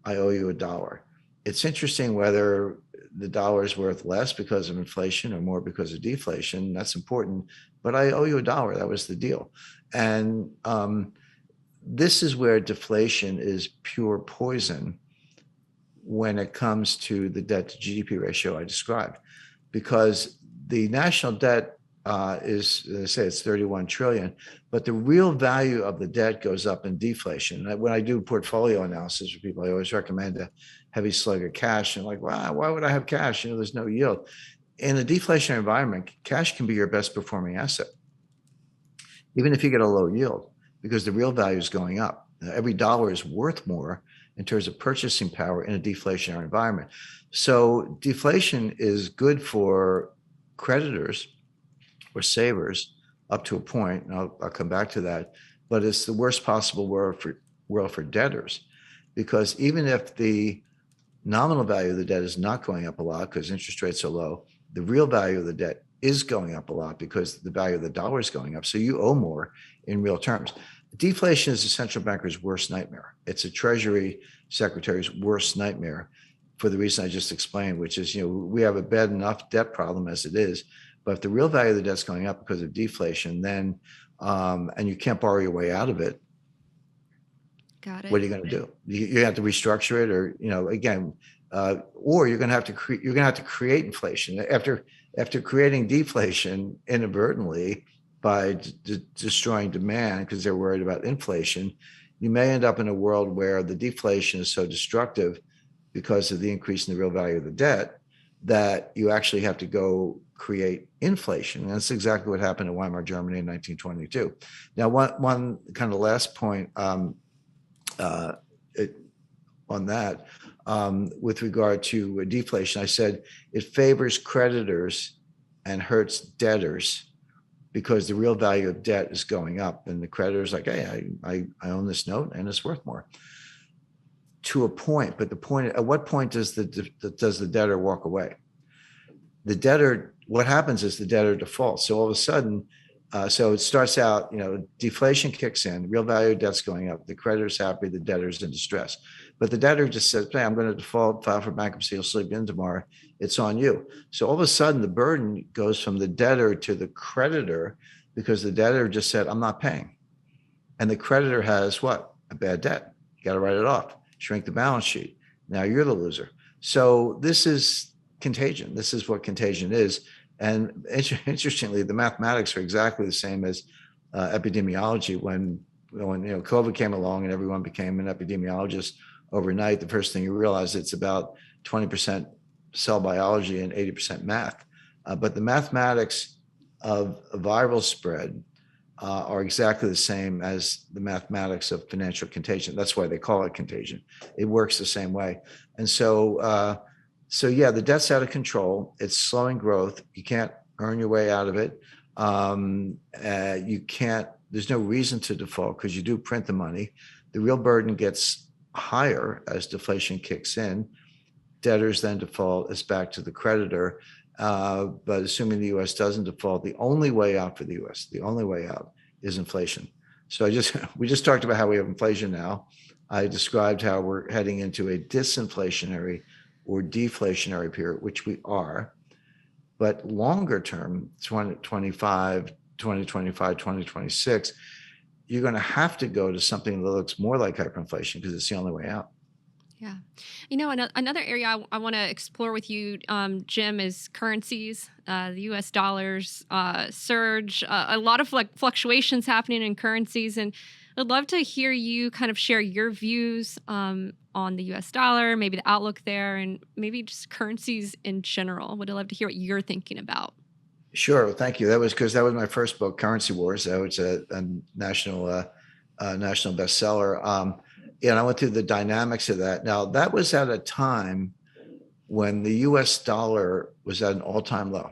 Speaker 2: I owe you $1. It's interesting whether the dollar is worth less because of inflation or more because of deflation. That's important, but I owe you $1. That was the deal. And this is where deflation is pure poison when it comes to the debt to GDP ratio I described, because the national debt is, as I say, it's 31 trillion, but the real value of the debt goes up in deflation. When I do portfolio analysis for people, I always recommend a heavy slug of cash. And like, wow, why would I have cash? There's no yield. In a deflationary environment, cash can be your best performing asset, even if you get a low yield, because the real value is going up. Every dollar is worth more in terms of purchasing power in a deflationary environment. So deflation is good for creditors or savers up to a point, and I'll come back to that, but it's the worst possible world for debtors, because even if the nominal value of the debt is not going up a lot because interest rates are low, the real value of the debt is going up a lot because the value of the dollar is going up. So you owe more in real terms. Deflation is a central banker's worst nightmare. It's a Treasury Secretary's worst nightmare for the reason I just explained, which is, we have a bad enough debt problem as it is, but if the real value of the debt's going up because of deflation, then, and you can't borrow your way out of it,
Speaker 1: Got it.
Speaker 2: what are you going to do? You have to restructure it, or again, or you're going to have to create inflation after creating deflation inadvertently by destroying demand because they're worried about inflation. You may end up in a world where the deflation is so destructive because of the increase in the real value of the debt that you actually have to go create inflation. And that's exactly what happened in Weimar Germany in 1922. Now, one kind of last point on that, with regard to deflation, I said it favors creditors and hurts debtors because the real value of debt is going up, and the creditor's like, hey, I own this note and it's worth more. To a point, but at what point does the debtor walk away? The debtor, what happens is the debtor defaults. So all of a sudden, so it starts out, deflation kicks in, real value of debt's going up, the creditor's happy, the debtor's in distress. But the debtor just says, hey, I'm going to default, file for bankruptcy, you'll sleep in tomorrow. It's on you. So all of a sudden, the burden goes from the debtor to the creditor because the debtor just said, I'm not paying. And the creditor has what? A bad debt. You got to write it off, shrink the balance sheet. Now you're the loser. So this is contagion. This is what contagion is. And interestingly, the mathematics are exactly the same as epidemiology. When COVID came along and everyone became an epidemiologist overnight, the first thing you realize it's about 20% cell biology and 80% math. But the mathematics of a viral spread are exactly the same as the mathematics of financial contagion. That's why they call it contagion. It works the same way. And so yeah, the debt's out of control. It's slowing growth. You can't earn your way out of it. You can't, there's no reason to default because you do print the money. The real burden gets higher as deflation kicks in. Debtors then default, it's back to the creditor. But assuming the U.S. doesn't default, the only way out for the U.S., the only way out is inflation. So we just talked about how we have inflation now. I described how we're heading into a disinflationary or deflationary period, which we are. But longer term, 2025, 2026, you're going to have to go to something that looks more like hyperinflation because it's the only way out.
Speaker 1: Yeah. Another area I want to explore with you, Jim, is currencies. The U.S. dollars surge, a lot of fluctuations happening in currencies. And I'd love to hear you kind of share your views on the U.S. dollar, maybe the outlook there, and maybe just currencies in general. Would love to hear what you're thinking about.
Speaker 2: Sure. Thank you. That was my first book, Currency Wars. That was a national bestseller. And I went through the dynamics of that. Now, that was at a time when the US dollar was at an all-time low.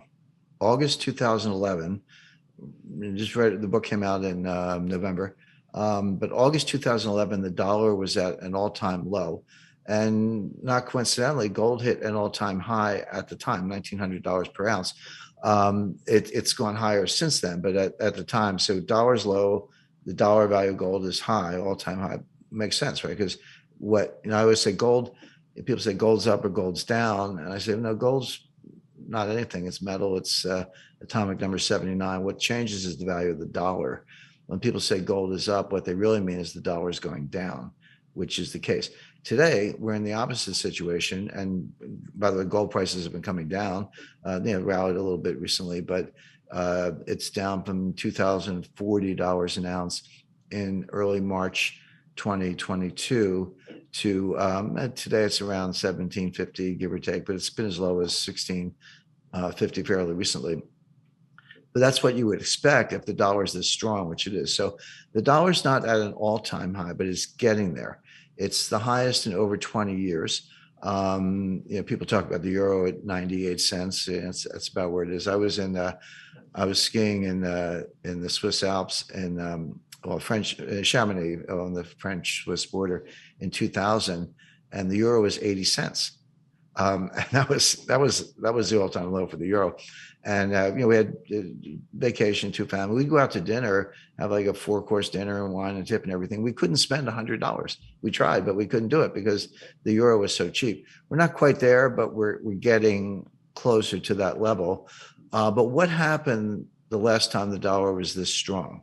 Speaker 2: August 2011, just read, the book came out in November, but August 2011, the dollar was at an all-time low. And not coincidentally, gold hit an all-time high at the time, $1,900 per ounce. It's gone higher since then, but at the time, so dollar's low, the dollar value of gold is high, all-time high. Makes sense, right? Because I always say gold, people say gold's up or gold's down. And I say, no, gold's not anything. It's metal. It's atomic number 79. What changes is the value of the dollar. When people say gold is up, what they really mean is the dollar is going down, which is the case. Today, we're in the opposite situation. And by the way, gold prices have been coming down, rallied a little bit recently, but it's down from $2,040 an ounce in early March 2022 to today it's around 1750, give or take, but it's been as low as 1650 fairly recently. But that's what you would expect if the dollar is this strong, which it is. So the dollar's not at an all-time high, but it's getting there. It's the highest in over 20 years. People talk about the euro at 98 cents. That's about where it is. I was skiing in the Swiss Alps and French Chamonix on the French-Swiss border in 2000, and the euro was 80 cents. And that was the all-time low for the euro. And we had vacation, two family. We'd go out to dinner, have like a 4-course dinner and wine and tip and everything. We couldn't spend $100. We tried, but we couldn't do it because the euro was so cheap. We're not quite there, but we're getting closer to that level. But what happened the last time the dollar was this strong?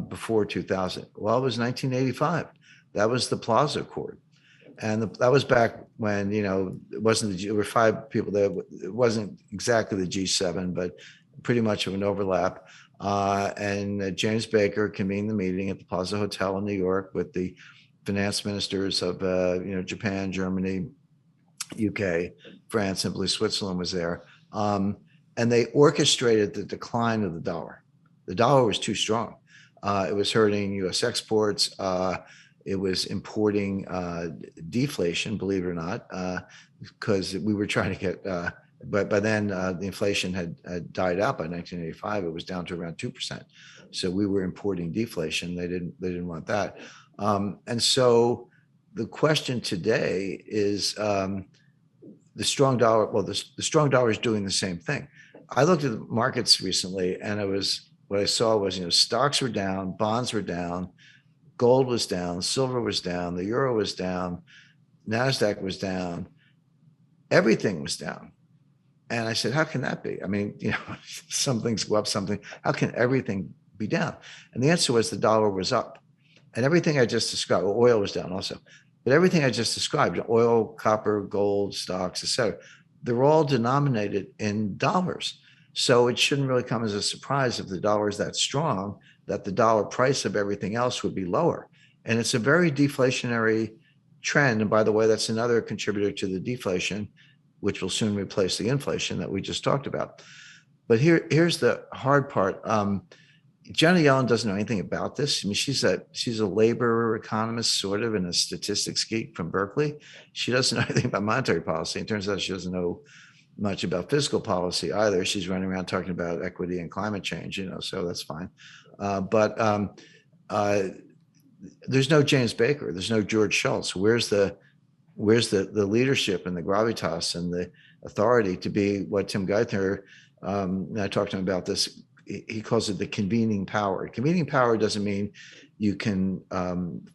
Speaker 2: Before 2000? Well, it was 1985. That was the Plaza Accord. And that was back when, it wasn't, there were 5 people there. It wasn't exactly the G7, but pretty much of an overlap. And James Baker convened the meeting at the Plaza Hotel in New York with the finance ministers of, Japan, Germany, UK, France, and I believe Switzerland was there. And they orchestrated the decline of the dollar. The dollar was too strong. It was hurting U.S. exports. It was importing deflation, believe it or not, because we were trying to get, but by then the inflation had died out by 1985. It was down to around 2%. So we were importing deflation. They didn't want that. And so the question today is the strong dollar. Well, the strong dollar is doing the same thing. I looked at the markets recently, and what I saw was, stocks were down, bonds were down, gold was down, silver was down, the euro was down, NASDAQ was down, everything was down. And I said, how can that be? I mean, some things go up, something, how can everything be down? And the answer was the dollar was up. And everything I just described, oil was down also, but everything I just described, oil, copper, gold, stocks, et cetera, they're all denominated in dollars. So it shouldn't really come as a surprise if the dollar is that strong, that the dollar price of everything else would be lower. And it's a very deflationary trend. And by the way, that's another contributor to the deflation, which will soon replace the inflation that we just talked about. But here's the hard part. Janet Yellen doesn't know anything about this. I mean, she's a labor economist, sort of, and a statistics geek from Berkeley. She doesn't know anything about monetary policy. It turns out she doesn't know much about fiscal policy either. She's running around talking about equity and climate change, so that's fine. But there's no James Baker. There's no George Shultz. Where's the leadership and the gravitas and the authority to be what Tim Geithner, and I talked to him about this, he calls it the convening power. Convening power doesn't mean you can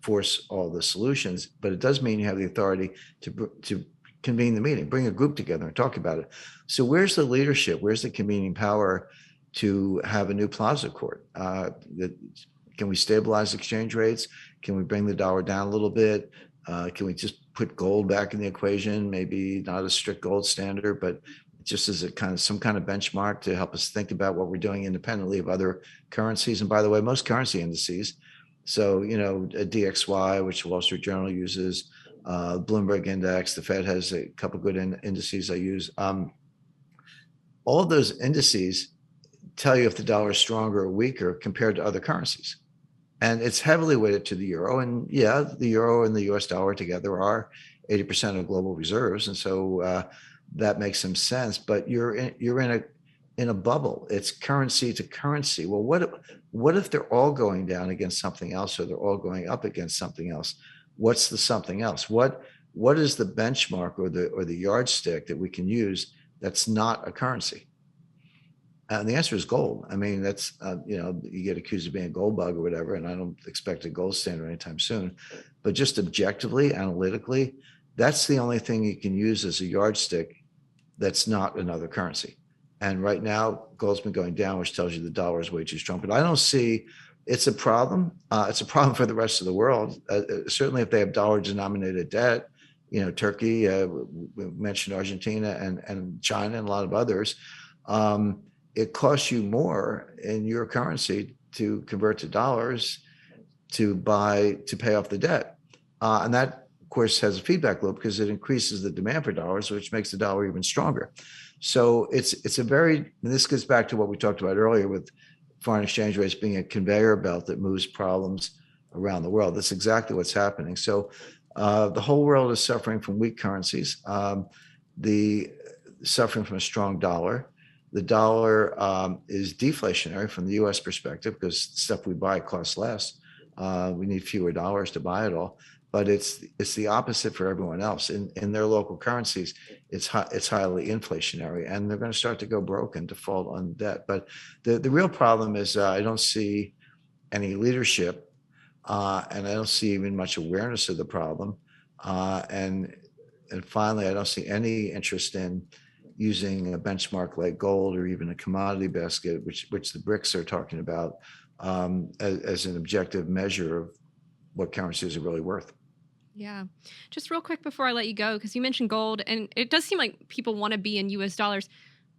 Speaker 2: force all the solutions, but it does mean you have the authority to convene the meeting, bring a group together and talk about it. So where's the leadership? Where's the convening power to have a new Plaza Court? Can we stabilize exchange rates? Can we bring the dollar down a little bit? Can we just put gold back in the equation? Maybe not a strict gold standard, but just as some kind of benchmark to help us think about what we're doing independently of other currencies. And by the way, most currency indices, so a DXY, which the Wall Street Journal uses, Bloomberg Index, the Fed has a couple good indices I use. All of those indices tell you if the dollar is stronger or weaker compared to other currencies. And it's heavily weighted to the euro. And yeah, the euro and the US dollar together are 80% of global reserves. And so that makes some sense, but you're in a bubble. It's currency to currency. Well, what if they're all going down against something else, or they're all going up against something else? What's the something else? What is the benchmark or the yardstick that we can use that's not a currency? And the answer is gold. I mean, that's, you get accused of being a gold bug or whatever, and I don't expect a gold standard anytime soon. But just objectively, analytically, that's the only thing you can use as a yardstick that's not another currency. And right now, gold's been going down, which tells you the dollar is way too strong. But I don't see, it's a problem. It's a problem for the rest of the world. Certainly if they have dollar-denominated debt, Turkey, we mentioned Argentina and China and a lot of others. It costs you more in your currency to convert to dollars to pay off the debt. And that, of course, has a feedback loop because it increases the demand for dollars, which makes the dollar even stronger. So it's a very, and this goes back to what we talked about earlier with foreign exchange rates being a conveyor belt that moves problems around the world. That's exactly what's happening. So the whole world is suffering from weak currencies, suffering from a strong dollar. The dollar is deflationary from the U.S. perspective because stuff we buy costs less. We need fewer dollars to buy it all. But it's the opposite for everyone else. In their local currencies, it's highly inflationary, and they're going to start to go broke and default on debt. But the real problem is I don't see any leadership, and I don't see even much awareness of the problem. And finally, I don't see any interest in using a benchmark like gold or even a commodity basket, which the BRICS are talking about, as an objective measure of what currencies are really worth.
Speaker 1: Yeah. Just real quick before I let you go, because you mentioned gold, and it does seem like people want to be in US dollars.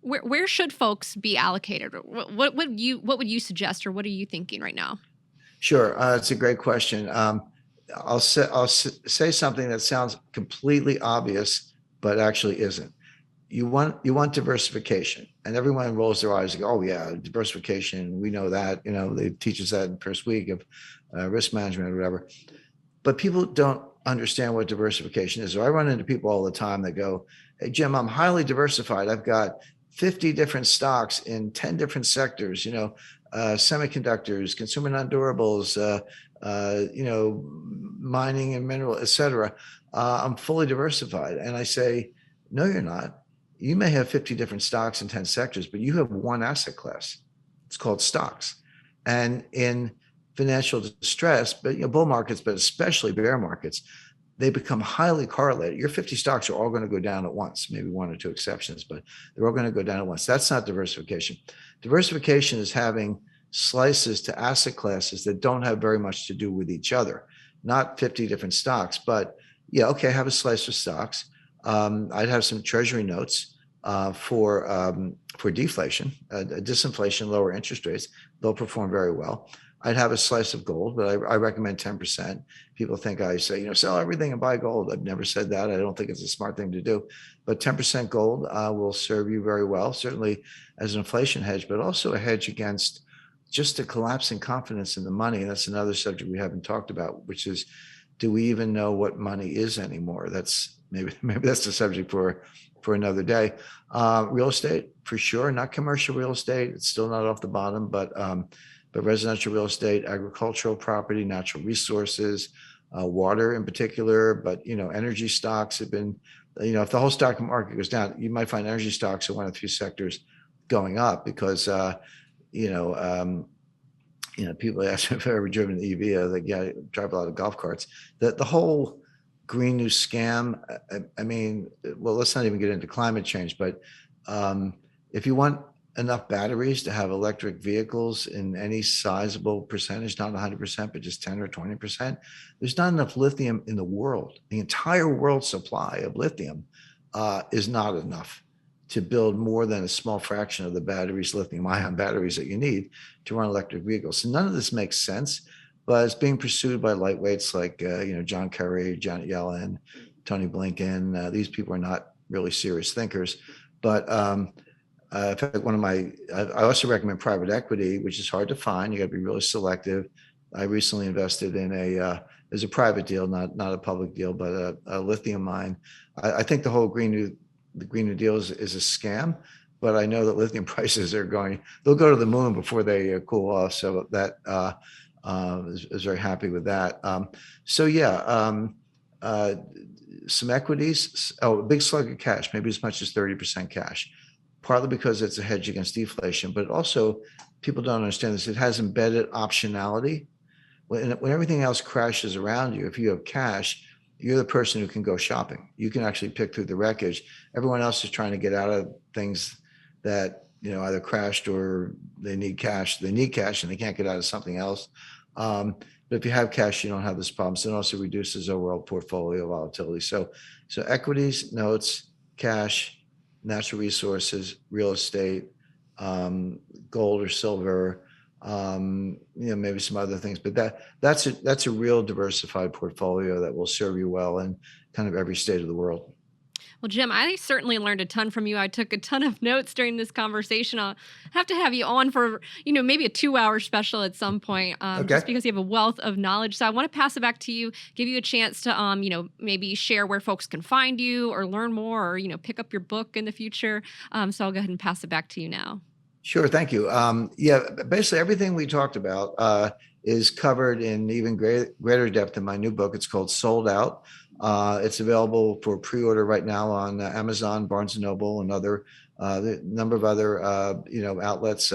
Speaker 1: Where should folks be allocated? What would you suggest, or what are you thinking right now?
Speaker 2: Sure. It's a great question. I'll say something that sounds completely obvious, but actually isn't. You want diversification, and everyone rolls their eyes and go, oh yeah, diversification. We know that, they teach us that in the first week of risk management or whatever, but people don't understand what diversification is. So I run into people all the time that go, hey, Jim, I'm highly diversified. I've got 50 different stocks in 10 different sectors, semiconductors, consumer non-durables, mining and mineral, et cetera. I'm fully diversified. And I say, no, you're not. You may have 50 different stocks in 10 sectors, but you have one asset class. It's called stocks. And in financial distress, but bull markets, but especially bear markets, they become highly correlated. Your 50 stocks are all going to go down at once, maybe one or two exceptions, but they're all going to go down at once. That's not diversification. Diversification is having slices to asset classes that don't have very much to do with each other, not 50 different stocks, but yeah, okay, have a slice of stocks. I'd have some treasury notes for deflation, disinflation, lower interest rates. They'll perform very well. I'd have a slice of gold, but I recommend 10%. People think I say, sell everything and buy gold. I've never said that. I don't think it's a smart thing to do. But 10% gold will serve you very well, certainly as an inflation hedge, but also a hedge against just a collapsing confidence in the money. And that's another subject we haven't talked about, which is, do we even know what money is anymore? That's maybe that's the subject for another day. Real estate, for sure, not commercial real estate. It's still not off the bottom, but residential real estate, agricultural property, natural resources, water in particular. But energy stocks have been, if the whole stock market goes down, you might find energy stocks are one of the few sectors going up because people ask me if I've ever driven an EV. I was like, yeah, I drive a lot of golf carts. The whole green new scam. I mean, well, let's not even get into climate change, but if you want enough batteries to have electric vehicles in any sizable percentage, not 100%, but just 10 or 20%, there's not enough lithium in the world. The entire world supply of lithium is not enough to build more than a small fraction of the batteries, lithium-ion batteries that you need to run electric vehicles. So none of this makes sense, but it's being pursued by lightweights like John Kerry, Janet Yellen, Tony Blinken. These people are not really serious thinkers. But in fact, I also recommend private equity, which is hard to find. You got to be really selective. I recently invested in there's a private deal, not a public deal, but a lithium mine. I think the whole Green New Deal is a scam, but I know that lithium prices they'll go to the moon before they cool off. So that is very happy with that. Some equities, a big slug of cash, maybe as much as 30% cash, partly because it's a hedge against deflation, but also people don't understand this. It has embedded optionality. When everything else crashes around you, if you have cash, you're the person who can go shopping. You can actually pick through the wreckage. Everyone else is trying to get out of things that either crashed or they need cash. They need cash and they can't get out of something else. But if you have cash, you don't have this problem. So it also reduces overall portfolio volatility. So equities, notes, cash, natural resources, real estate, gold or silver, maybe some other things, but that's a real diversified portfolio that will serve you well in kind of every state of the world.
Speaker 1: Well, Jim, I certainly learned a ton from you. I took a ton of notes during this conversation. I'll have to have you on for, maybe a 2-hour special at some point,
Speaker 2: Okay.
Speaker 1: just because you have a wealth of knowledge. So I want to pass it back to you, give you a chance to, maybe share where folks can find you or learn more or, pick up your book in the future. So I'll go ahead and pass it back to you now.
Speaker 2: Sure. Thank you. Basically everything we talked about is covered in even greater depth in my new book. It's called Sold Out. It's available for pre-order right now on Amazon, Barnes & Noble, and the number of other outlets,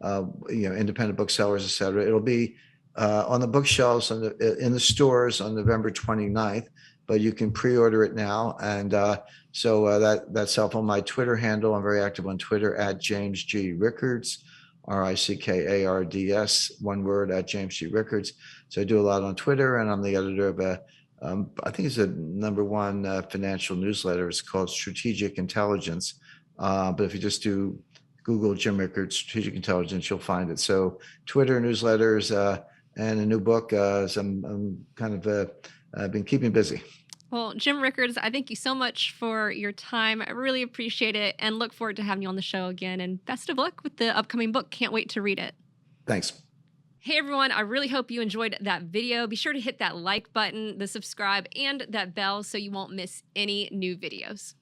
Speaker 2: independent booksellers, et cetera. It'll be on the bookshelves in the stores on November 29th, but you can pre-order it now. And that's helpful. My Twitter handle, I'm very active on Twitter at James G. Rickards, Rickards, one word, at James G. Rickards. So I do a lot on Twitter, and I'm the editor of I think it's the #1 financial newsletter. It's called Strategic Intelligence. But if you just do Google Jim Rickards, Strategic Intelligence, you'll find it. So Twitter, newsletters, and a new book. So I'm kind of been keeping busy.
Speaker 1: Well, Jim Rickards, I thank you so much for your time. I really appreciate it and look forward to having you on the show again. And best of luck with the upcoming book. Can't wait to read it.
Speaker 2: Thanks.
Speaker 1: Hey everyone, I really hope you enjoyed that video. Be sure to hit that like button, the subscribe, and that bell so you won't miss any new videos.